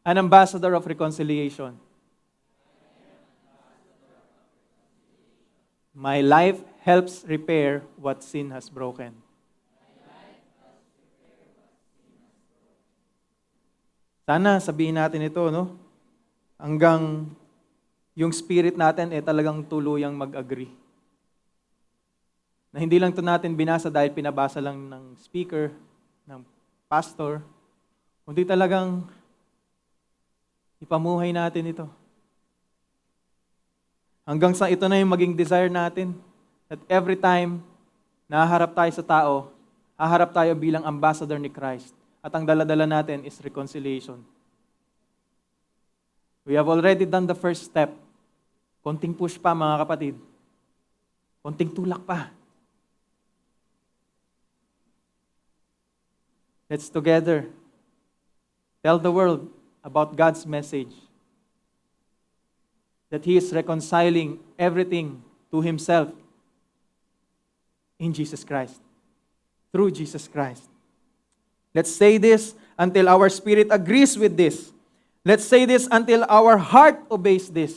an ambassador of reconciliation. My life helps repair what sin has broken. Sana sabihin natin ito, no? Hanggang yung spirit natin talagang tuluyang mag-agree. Na hindi lang ito natin binasa dahil pinabasa lang ng speaker, ng pastor, kundi talagang ipamuhay natin ito. Hanggang sa ito na yung maging desire natin, that every time na haharap tayo sa tao, haharap tayo bilang ambassador ni Christ. At ang dala-dala natin is reconciliation. We have already done the first step. Konting push pa, mga kapatid. Konting tulak pa. Let's together tell the world about God's message. That He is reconciling everything to Himself in Jesus Christ. Through Jesus Christ. Let's say this until our spirit agrees with this. Let's say this until our heart obeys this.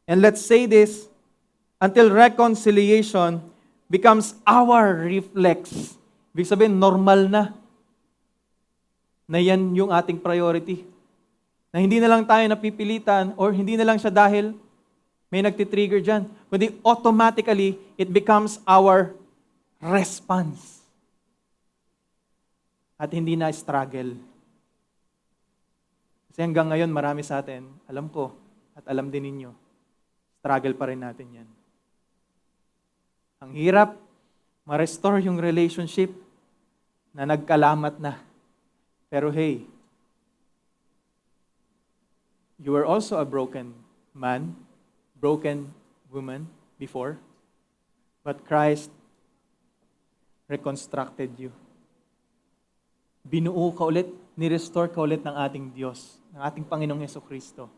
And let's say this until reconciliation becomes our reflex. Ibig sabihin, normal na yan yung ating priority. Na hindi na lang tayo napipilitan or hindi na lang siya dahil may nagtitrigger dyan. Kundi automatically, it becomes our response. At hindi na struggle. Kasi hanggang ngayon, marami sa atin, alam ko, at alam din ninyo, struggle pa rin natin yan. Ang hirap ma-restore yung relationship na nagkalamat na. Pero hey, you were also a broken man, broken woman before, but Christ reconstructed you. Binuo ka ulit, ni-restore ka ulit ng ating Diyos, ng ating Panginoong Jesucristo.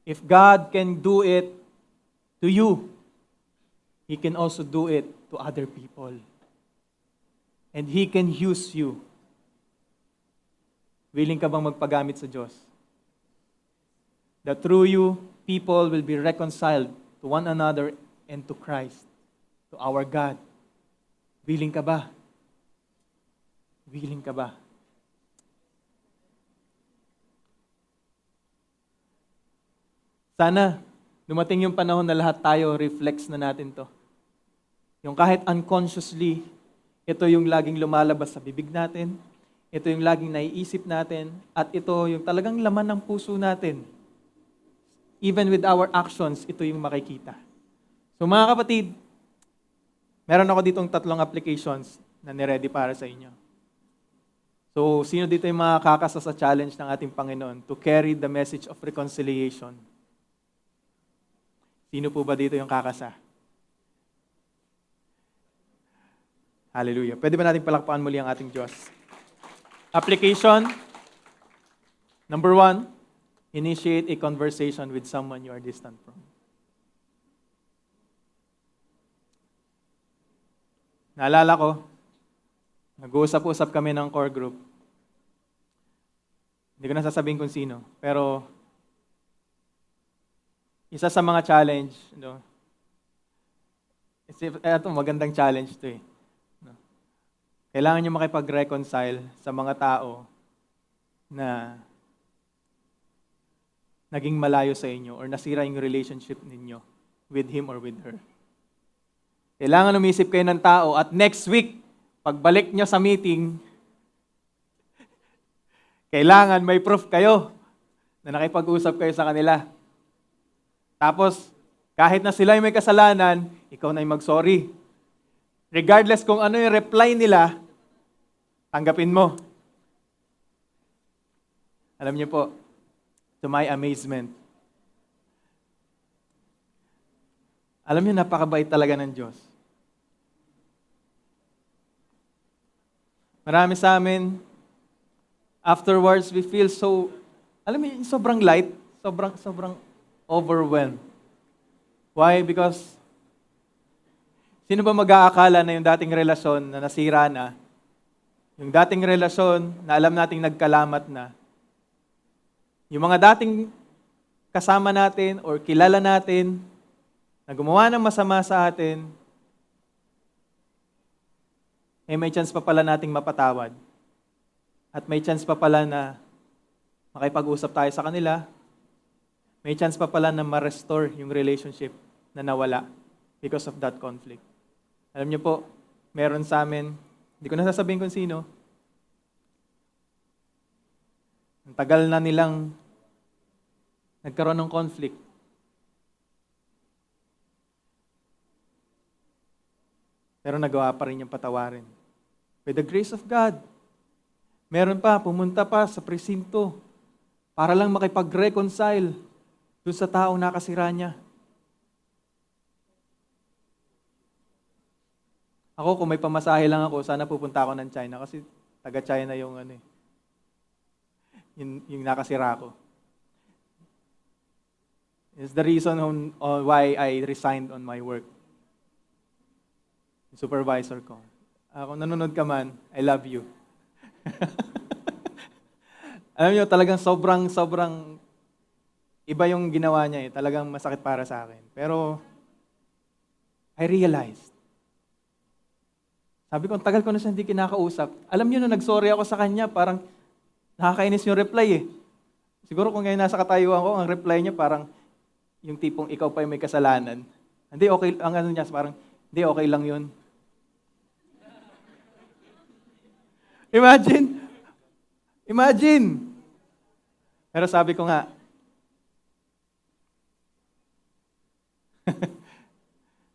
If God can do it to you, He can also do it to other people. And He can use you. Willing ka bang magpagamit sa Diyos? That through you, people will be reconciled to one another and to Christ, to our God. Willing ka ba? Willing ka ba? Sana, dumating yung panahon na lahat tayo reflex na natin to. Yung kahit unconsciously, ito yung laging lumalabas sa bibig natin, ito yung laging naiisip natin, at ito yung talagang laman ng puso natin. Even with our actions, ito yung makikita. So mga kapatid, meron ako ditong 3 applications na niready para sa inyo. So, sino dito yung makakasa sa challenge ng ating Panginoon to carry the message of reconciliation? Sino po ba dito yung kakasa? Hallelujah. Pwede ba natin palakpakan muli ang ating Diyos? Application. Number 1, initiate a conversation with someone you are distant from. Naalala ko, nag-uusap-usap kami ng core group. Hindi ko na sasabihin kung sino, pero isa sa mga challenge, ito magandang challenge to eh. Kailangan nyo makipag-reconcile sa mga tao na naging malayo sa inyo or nasira yung relationship ninyo with him or with her. Kailangan umisip kayo ng tao at next week, pagbalik nyo sa meeting, kailangan may proof kayo na nakipag-usap kayo sa kanila. Tapos, kahit na sila yung may kasalanan, ikaw na yung mag-sorry. Regardless kung ano yung reply nila, tanggapin mo. Alam niyo po, to my amazement, alam niyo, napakabait talaga ng Diyos. Marami sa amin, afterwards, we feel so, alam niyo, sobrang light, sobrang overwhelmed. Why? Because, sino ba mag-aakala na yung dating relasyon na nasira na, yung dating relasyon na alam nating nagkalamat na, yung mga dating kasama natin or kilala natin, na gumawa ng masama sa atin, may chance pa pala nating mapatawad. At may chance pa pala na makipag-usap tayo sa kanila. May chance pa pala na ma-restore yung relationship na nawala because of that conflict. Alam niyo po, meron sa amin, hindi ko na sasabihin kung sino, ang tagal na nilang nagkaroon ng conflict. Pero nagawa pa rin yung patawarin. With the grace of God, meron pa, pumunta pa sa presinto para lang makipag-reconcile doon sa taong nakasira niya. Ako, kung may pamasahe lang ako, sana pupunta ako ng China kasi taga-China yung yung nakasira ko. It's the reason why I resigned on my work. Yung supervisor ko. Kung nanonood ka man, I love you. Alam niyo, talagang sobrang iba yung ginawa niya eh. Talagang masakit para sa akin. Pero, I realized, sabi ko, tagal ko na siya hindi kinakausap. Alam niyo, nung nag-sorry ako sa kanya, parang nakakainis yung reply eh. Siguro kung ngayon nasa katayuan ko, ang reply niya parang yung tipong ikaw pa yung may kasalanan. Hindi, okay, ang ano niya, parang, hindi, okay lang yun. Imagine! Pero sabi ko nga,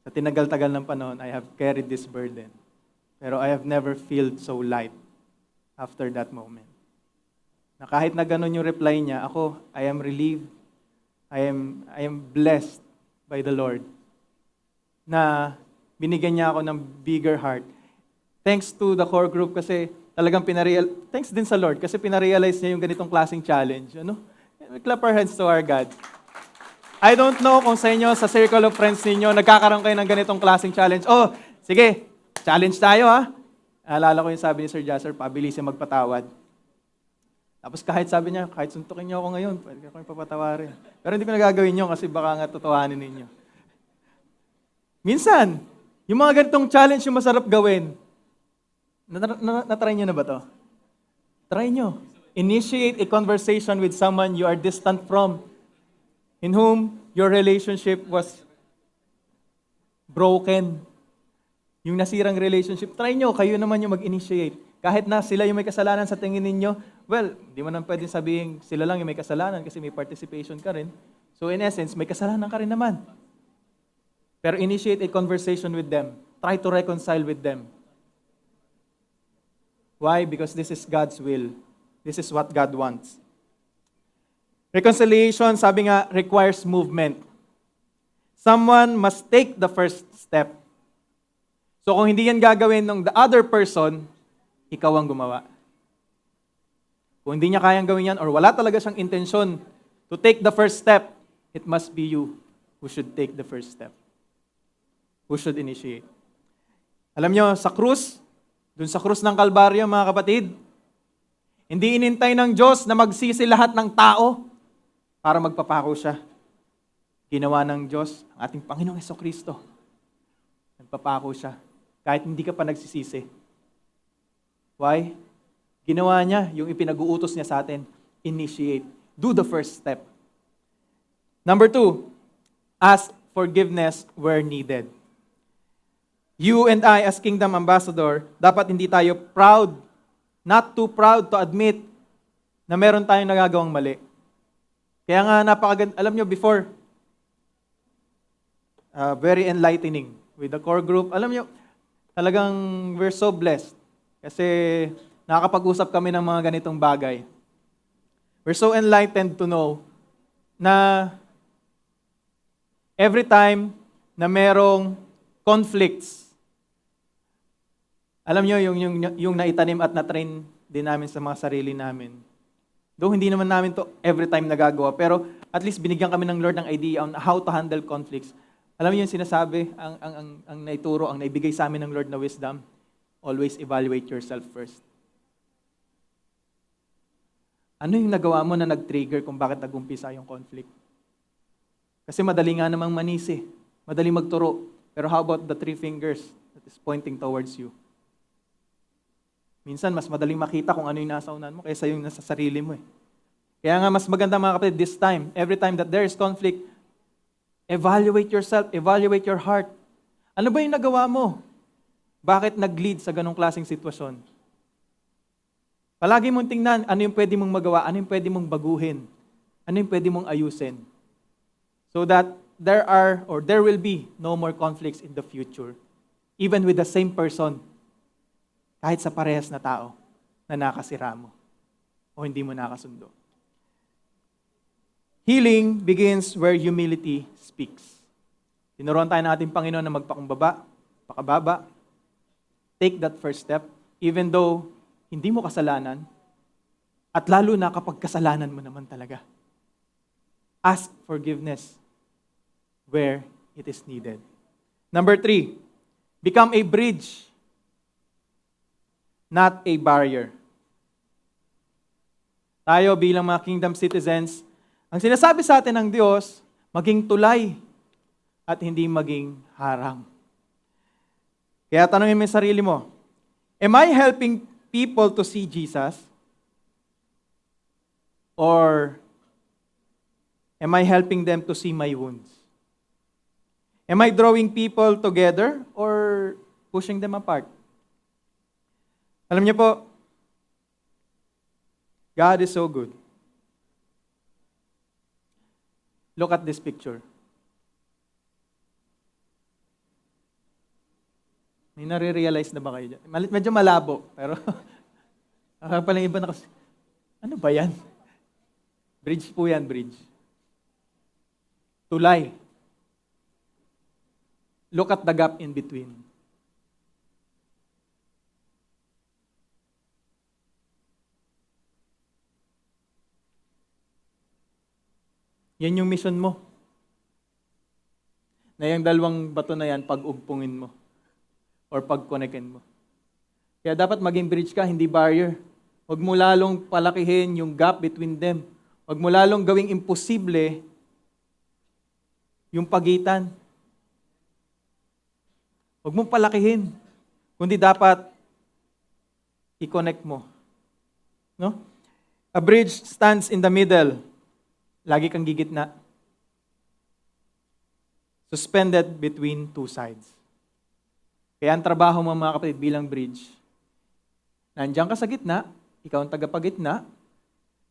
Sa tinagal-tagal ng panahon, I have carried this burden. Pero I have never felt so light after that moment. Na kahit na ganun yung reply niya, ako, I am relieved. I am blessed by the Lord na binigyan niya ako ng bigger heart. Thanks to the core group kasi talagang thanks din sa Lord kasi pinarealize niya yung ganitong klaseng challenge. Ano? Clap our hands to our God. I don't know kung sa inyo, sa circle of friends ninyo, nagkakaroon kayo ng ganitong klaseng challenge. Oh, sige, challenge tayo ha. Alala ko yung sabi ni Sir Jasser, pabilisin magpatawad. Tapos kahit sabi niya, kahit suntukin niyo ako ngayon, pwede ko kayong papatawarin. Pero hindi ko nagagawin yun kasi baka nga tutuwanin ninyo. Minsan, yung mga ganitong challenge yung masarap gawin. Natry niyo na ba to? Try niyo. Initiate a conversation with someone you are distant from, in whom your relationship was broken. Yung nasirang relationship, try nyo, kayo naman yung mag-initiate. Kahit na sila yung may kasalanan sa tingin ninyo, well, di mo naman pwedeng sabihin sila lang yung may kasalanan kasi may participation ka rin. So in essence, may kasalanan ka rin naman. Pero initiate a conversation with them. Try to reconcile with them. Why? Because this is God's will. This is what God wants. Reconciliation, sabi nga, requires movement. Someone must take the first step. So kung hindi yan gagawin ng the other person, ikaw ang gumawa. Kung hindi niya kayang gawin yan or wala talaga siyang intensyon to take the first step, it must be you who should take the first step. Who should initiate. Alam niyo, sa krus, dun sa krus ng Kalbaryo, mga kapatid, hindi inintay ng Diyos na magsisi lahat ng tao para magpapako siya. Ginawa ng Diyos, ang ating Panginoong Jesucristo. Nagpapako siya. Kahit hindi ka pa nagsisisi. Why? Ginawa niya yung ipinag-uutos niya sa atin. Initiate. Do the first step. Number 2, ask forgiveness where needed. You and I, as Kingdom Ambassador, dapat hindi tayo proud, not too proud to admit na meron tayong nagagawang mali. Kaya nga napakaganda, alam nyo before, very enlightening with the core group. Alam nyo, talagang we're so blessed kasi nakakapag-usap kami ng mga ganitong bagay. We're so enlightened to know na every time na merong conflicts, alam nyo, yung naitanim at na-train din namin sa mga sarili namin. Though hindi naman namin to every time nagagawa, pero at least binigyan kami ng Lord ng idea on how to handle conflicts. Alam niyo yung sinasabi, ang naituro, ang naibigay sa amin ng Lord na wisdom, always evaluate yourself first. Ano yung nagawa mo na nag-trigger kung bakit nag-umpisa yung conflict? Kasi madali nga namang manisi, madali magturo. Pero how about the 3 fingers that is pointing towards you? Minsan, mas madaling makita kung ano yung nasa unan mo kaysa yung nasa sarili mo. Kaya nga, mas maganda mga kapatid, this time, every time that there is conflict, evaluate yourself, evaluate your heart. Ano ba yung nagawa mo? Bakit nag-lead sa ganong klaseng sitwasyon? Palagi mong tingnan, ano yung pwede mong magawa, ano yung pwede mong baguhin, ano yung pwede mong ayusin. So that there will be no more conflicts in the future. Even with the same person. Kahit sa parehas na tao na nakasira mo o hindi mo nakasundo. Healing begins where humility speaks. Tinuruan tayo ng ating Panginoon na magpakumbaba, pakababa. Take that first step, even though hindi mo kasalanan, at lalo na kapag kasalanan mo naman talaga. Ask forgiveness where it is needed. Number 3, become a bridge, not a barrier. Tayo bilang mga kingdom citizens, ang sinasabi sa atin ng Diyos, maging tulay at hindi maging harang. Kaya tanungin mo yung sarili mo, am I helping people to see Jesus? Or am I helping them to see my wounds? Am I drawing people together or pushing them apart? Alam niyo po, God is so good. Look at this picture. May nare-realize na ba kayo dyan? Medyo malabo, pero pala yung iba na kasi, ano ba yan? Bridge po yan, bridge. Tulay. Look at the gap in between. Yan yung mission mo. Na yung dalawang bato na yan, pag-ugpungin mo. Or pag-connectin mo. Kaya dapat maging bridge ka, hindi barrier. Huwag mo lalong palakihin yung gap between them. Huwag mo lalong gawing imposible yung pagitan. Huwag mong palakihin. Kundi dapat i-connect mo. No? A bridge stands in the middle. Lagi kang gigitna. Suspended between two sides. Kaya ang trabaho mo mga kapatid bilang bridge, nandiyan ka sa gitna, ikaw ang tagapagitna,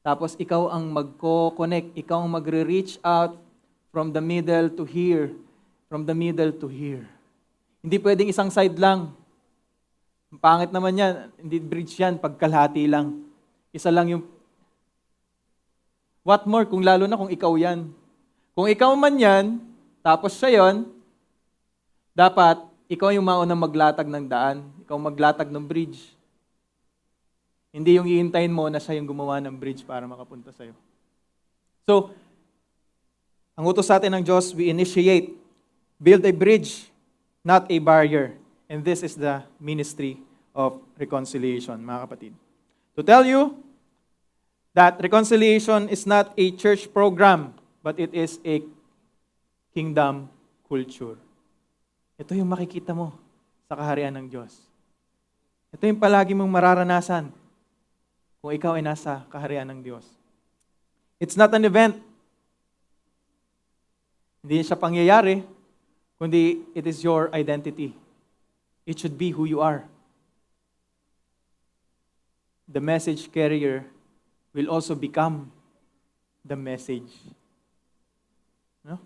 tapos ikaw ang magko-connect, ikaw ang magre-reach out from the middle to here, from the middle to here. Hindi pwedeng isang side lang. Ang pangit naman yan, hindi bridge yan, pagkalahati lang. Isa lang yung what more, lalo na kung ikaw yan. Kung ikaw man yan, tapos siya yon, dapat ikaw yung maunang maglatag ng daan. Ikaw maglatag ng bridge. Hindi yung iintayin mo na siya yung gumawa ng bridge para makapunta sa'yo. So, ang utos sa atin ng Diyos, we initiate, build a bridge, not a barrier. And this is the ministry of reconciliation, mga kapatid. To tell you, that reconciliation is not a church program, but it is a kingdom culture. Ito yung makikita mo sa kaharian ng Diyos. Ito yung palagi mong mararanasan kung ikaw ay nasa kaharian ng Diyos. It's not an event. Hindi siya pangyayari, kundi it is your identity. It should be who you are. The message carrier will also become the message. No?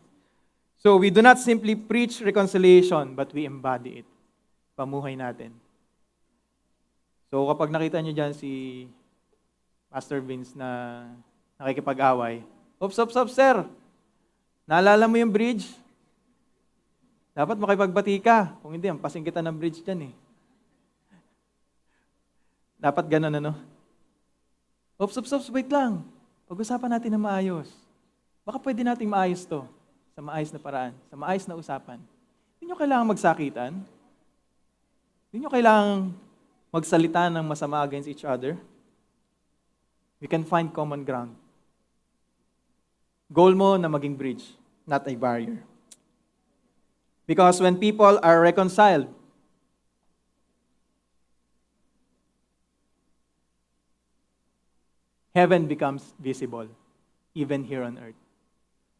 So we do not simply preach reconciliation, but we embody it. Pamuhay natin. So kapag nakita niyo dyan si Pastor Vince na nakikipag-away, ops, sir. Naalala mo yung bridge? Dapat makipagbati ka. Kung hindi, ampasing kita ng bridge dyan eh. Dapat ganun ano? Ops, wait lang. Pag-usapan natin na maayos. Baka pwede nating maayos to sa maayos na paraan, sa maayos na usapan. Hindi nyo kailangan magsakitan. Hindi nyo kailangan magsalita ng masama against each other. We can find common ground. Goal mo na maging bridge, not a barrier. Because when people are reconciled, heaven becomes visible, even here on earth.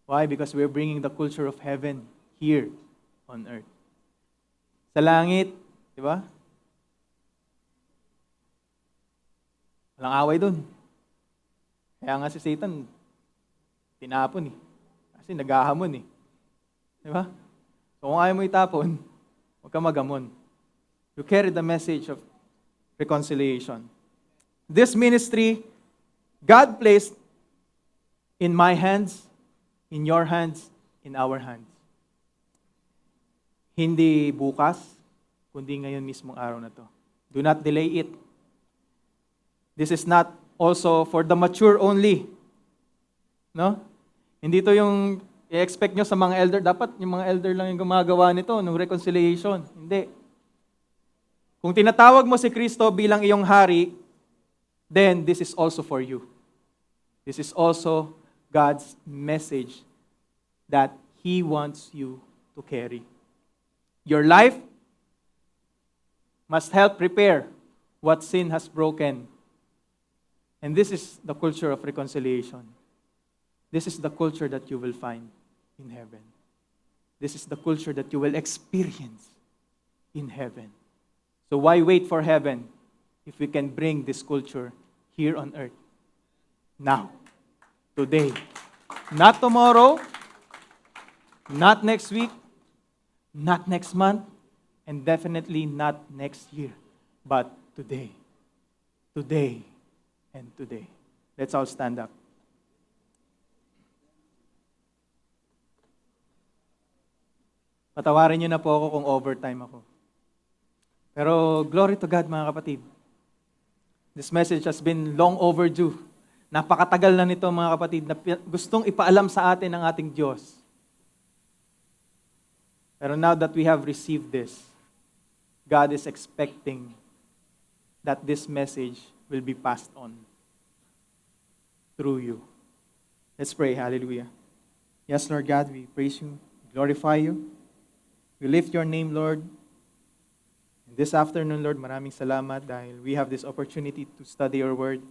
Why? Because we're bringing the culture of heaven here on earth. Sa langit, di ba? Walang away dun. Kaya nga si Satan, tinapon eh. Kasi naghahamon eh. Di ba? So kung ayaw mo itapon, huwag ka magamon. You carry the message of reconciliation. This ministry, God placed in my hands, in your hands, in our hands. Hindi bukas, kundi ngayon mismong araw na to. Do not delay it. This is not also for the mature only. No? Hindi to yung i-expect nyo sa mga elder. Dapat yung mga elder lang yung gumagawa nito, ng reconciliation. Hindi. Kung tinatawag mo si Kristo bilang iyong hari, then this is also for you. This is also God's message that He wants you to carry. Your life must help repair what sin has broken. And this is the culture of reconciliation. This is the culture that you will find in heaven. This is the culture that you will experience in heaven. So why wait for heaven if we can bring this culture here on earth? Now, today. Not tomorrow, not next week, not next month, And definitely not next year, but today. Today and today. Let's all stand up. Patawarin niyo na po ako kung overtime ako. Pero glory to God, mga kapatid. This message has been long overdue. Napakatagal na nito, mga kapatid, na gustong ipaalam sa atin ng ating Diyos. Pero now that we have received this, God is expecting that this message will be passed on through you. Let's pray. Hallelujah. Yes, Lord God, we praise you, glorify you. We lift your name, Lord. This afternoon, Lord, maraming salamat dahil we have this opportunity to study your word.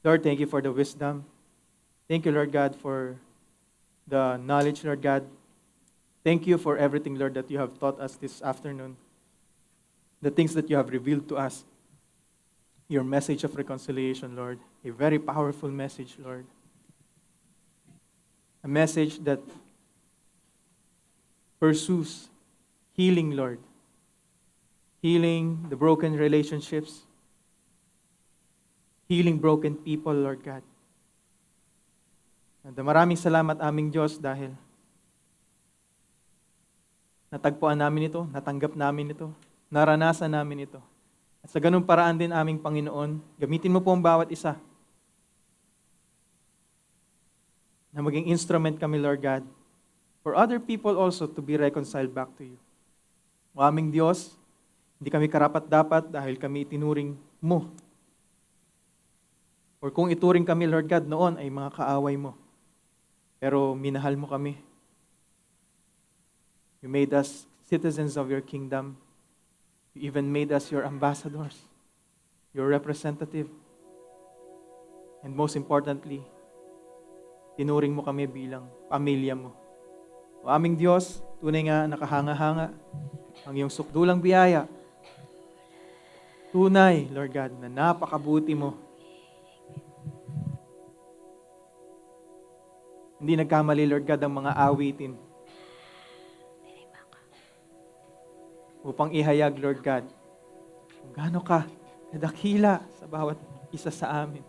Lord, thank you for the wisdom. Thank you, Lord God, for the knowledge, Lord God. Thank you for everything, Lord, that you have taught us this afternoon. The things that you have revealed to us. Your message of reconciliation, Lord. A very powerful message, Lord. A message that pursues healing, Lord. Healing the broken relationships. Healing broken people, Lord God. And maraming salamat aming Diyos dahil natagpuan namin ito, natanggap namin ito, naranasan namin ito. At sa ganung paraan din aming Panginoon, gamitin mo po ang bawat isa na maging instrument kami, Lord God, for other people also to be reconciled back to you. O aming Diyos, hindi kami karapat-dapat dahil kami itinuring mo. Or kung ituring kami, Lord God, noon ay mga kaaway mo. Pero minahal mo kami. You made us citizens of your kingdom. You even made us your ambassadors, your representative. And most importantly, tinuring mo kami bilang pamilya mo. O aming Diyos, tunay nga nakahanga-hanga ang iyong sukdulang biyaya. Tunay, Lord God, na napakabuti mo. Hindi nagkamali, Lord God, ang mga awitin upang ihayag, Lord God, kung gaano ka kadakila sa bawat isa sa amin.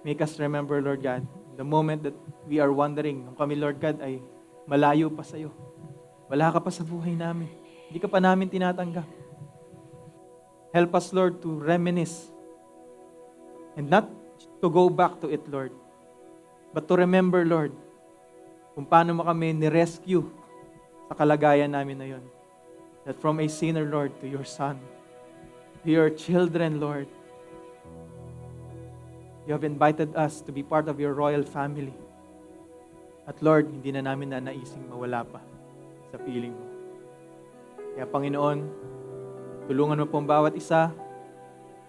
Make us remember, Lord God, the moment that we are wondering, nung kami, Lord God, ay malayo pa sa iyo. Wala ka pa sa buhay namin. Hindi ka pa namin tinatanggap. Help us, Lord, to reminisce and not to go back to it, Lord, but to remember, Lord, kung paano mo kami ni-rescue sa kalagayan namin na yun. That from a sinner, Lord, to your Son, to your children, Lord, you have invited us to be part of your royal family. At Lord, hindi na namin nanaising mawala pa sa piling mo. Kaya Panginoon, tulungan mo pong bawat isa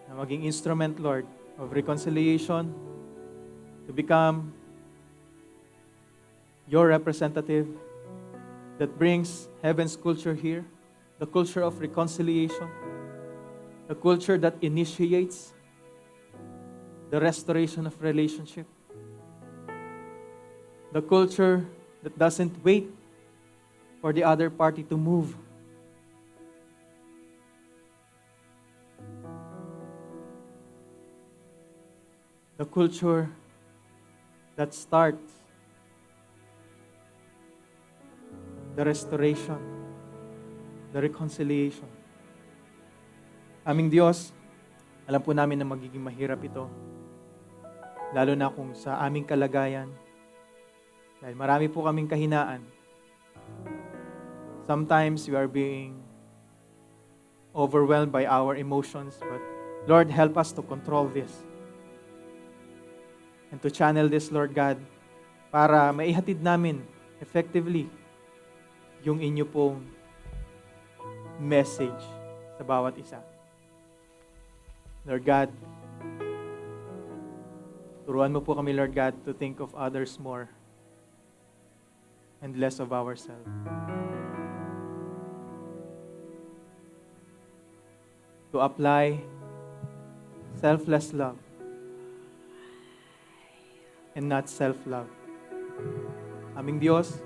na maging instrument, Lord, of reconciliation, to become your representative that brings heaven's culture here, the culture of reconciliation, the culture that initiates the restoration of relationship, the culture that doesn't wait for the other party to move. The culture that starts the restoration, the reconciliation. Aming Diyos, alam po namin na magiging mahirap ito. Lalo na kung sa aming kalagayan. Dahil marami po kaming kahinaan. Sometimes we are being overwhelmed by our emotions. But Lord, help us to control this. And to channel this, Lord God, para maihatid namin effectively yung inyo pong message sa bawat isa. Lord God, turuan mo po kami, Lord God, to think of others more and less of ourselves. To apply selfless love and not self-love. Aming Diyos,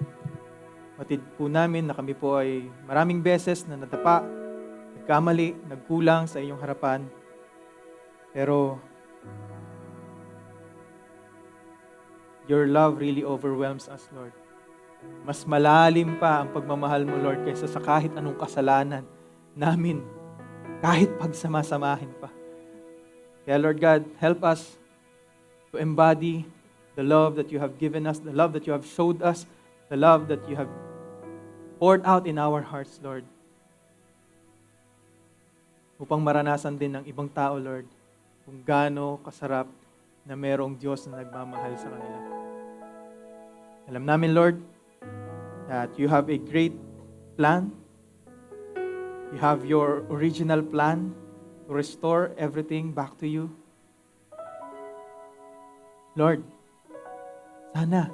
Matid po namin na kami po ay maraming beses na nadapa, nagkamali, nagkulang sa iyong harapan. Pero your love really overwhelms us, Lord. Mas malalim pa ang pagmamahal mo, Lord, kaysa sa kahit anong kasalanan namin, kahit pagsamasamahin pa. Kaya, Lord God, help us to embody the love that you have given us, the love that you have showed us, the love that you have poured out in our hearts, Lord. Upang maranasan din ng ibang tao, Lord, kung gaano kasarap na merong Diyos na nagmamahal sa kanila. Alam namin, Lord, that you have a great plan. You have your original plan to restore everything back to you. Lord, sana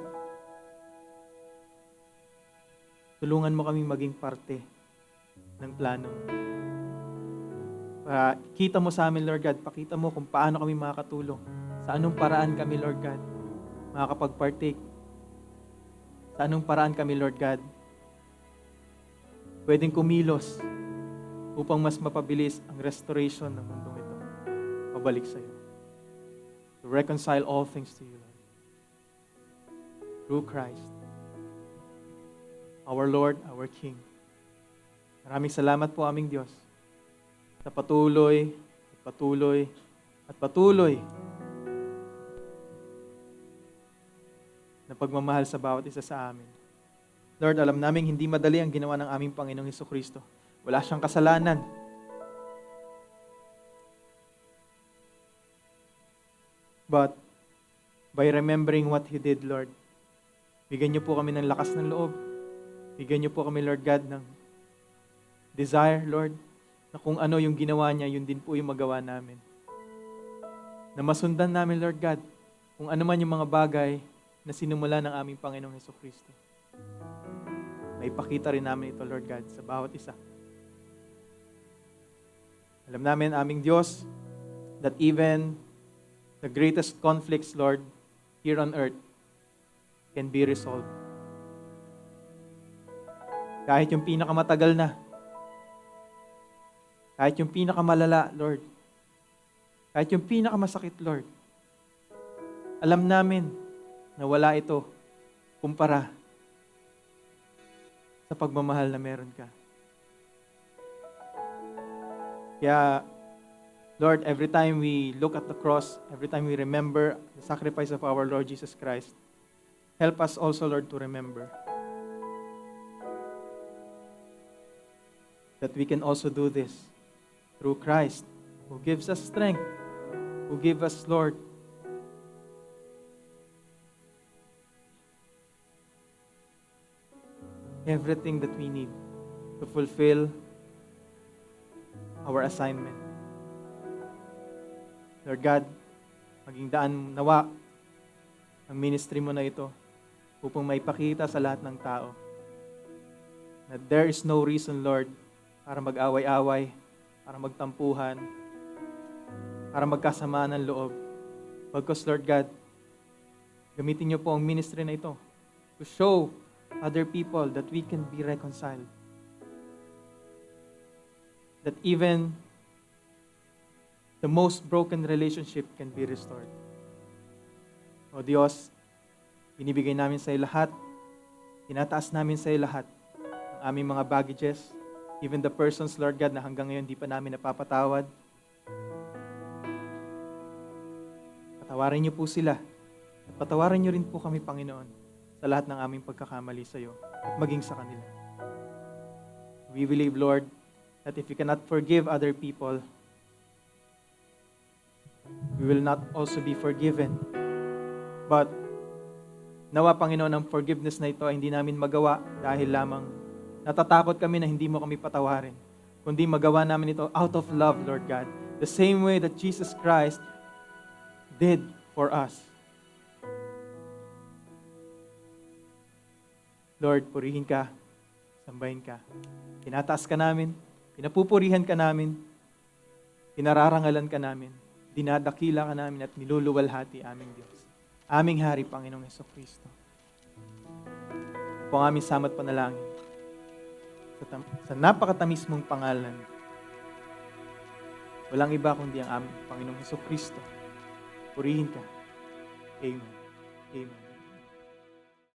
tulungan mo kaming maging parte ng plano. Kita mo sa amin, Lord God, pakita mo kung paano kami makakatulong. Sa anong paraan kami, Lord God, makakapag-partake. Sa anong paraan kami, Lord God, pwedeng kumilos upang mas mapabilis ang restoration ng mundong ito. Pabalik sa iyo. To reconcile all things to you, Lord. Through Christ, our Lord, our King. Maraming salamat po aming Diyos sa patuloy na pagmamahal sa bawat isa sa amin. Lord, alam namin hindi madali ang ginawa ng aming Panginoong Hesukristo. Wala siyang kasalanan. But, by remembering what He did, Lord, bigyan niyo po kami ng lakas ng loob. Bigyan niyo po kami, Lord God, ng desire, Lord, na kung ano yung ginawa niya, yun din po yung magawa namin. Na masundan namin, Lord God, kung ano man yung mga bagay na sinumula ng aming Panginoong Hesukristo. Maipakita rin namin ito, Lord God, sa bawat isa. Alam namin, aming Diyos, that even the greatest conflicts, Lord, here on earth, can be resolved. Kahit yung pinakamatagal na, kahit yung pinakamalala, Lord, kahit yung pinakamasakit, Lord, alam namin na wala ito kumpara sa pagmamahal na meron ka. Kaya, Lord, every time we look at the cross, every time we remember the sacrifice of our Lord Jesus Christ, help us also, Lord, to remember that we can also do this through Christ, who gives us strength, who gives us, Lord, everything that we need to fulfill our assignment. Lord God, maging daan nawa ang ministry mo na ito upang maipakita sa lahat ng tao na there is no reason, Lord, para mag-away-away, para magtampuhan, para magkasamaan ng loob. Because, Lord God, gamitin niyo po ang ministry na ito to show other people that we can be reconciled. That even the most broken relationship can be restored. O Diyos, binibigay namin sa iyo lahat, tinataas namin sa iyo lahat ang aming mga baggages, even the persons, Lord God, na hanggang ngayon di pa namin napapatawad. Patawarin niyo po sila. At patawarin niyo rin po kami, Panginoon, sa lahat ng aming pagkakamali sa iyo at maging sa kanila. We believe, Lord, that if we cannot forgive other people, we will not also be forgiven. But, nawa, Panginoon, ang forgiveness na ito ay hindi namin magawa dahil lamang natatakot kami na hindi mo kami patawarin, kundi magawa namin ito out of love, Lord God. The same way that Jesus Christ did for us. Lord, purihin ka, sambahin ka. Tinataas ka namin, pinapupurihan ka namin, pinararangalan ka namin, dinadakila ka namin at niluluwalhati aming Diyos. Aming Hari, Panginoong Hesukristo. po ang aming sama't panalangin. Sa napakatamis mong pangalan, walang iba kundi ang aming Panginoong Hesukristo. Purihin ka. Amen. Amen.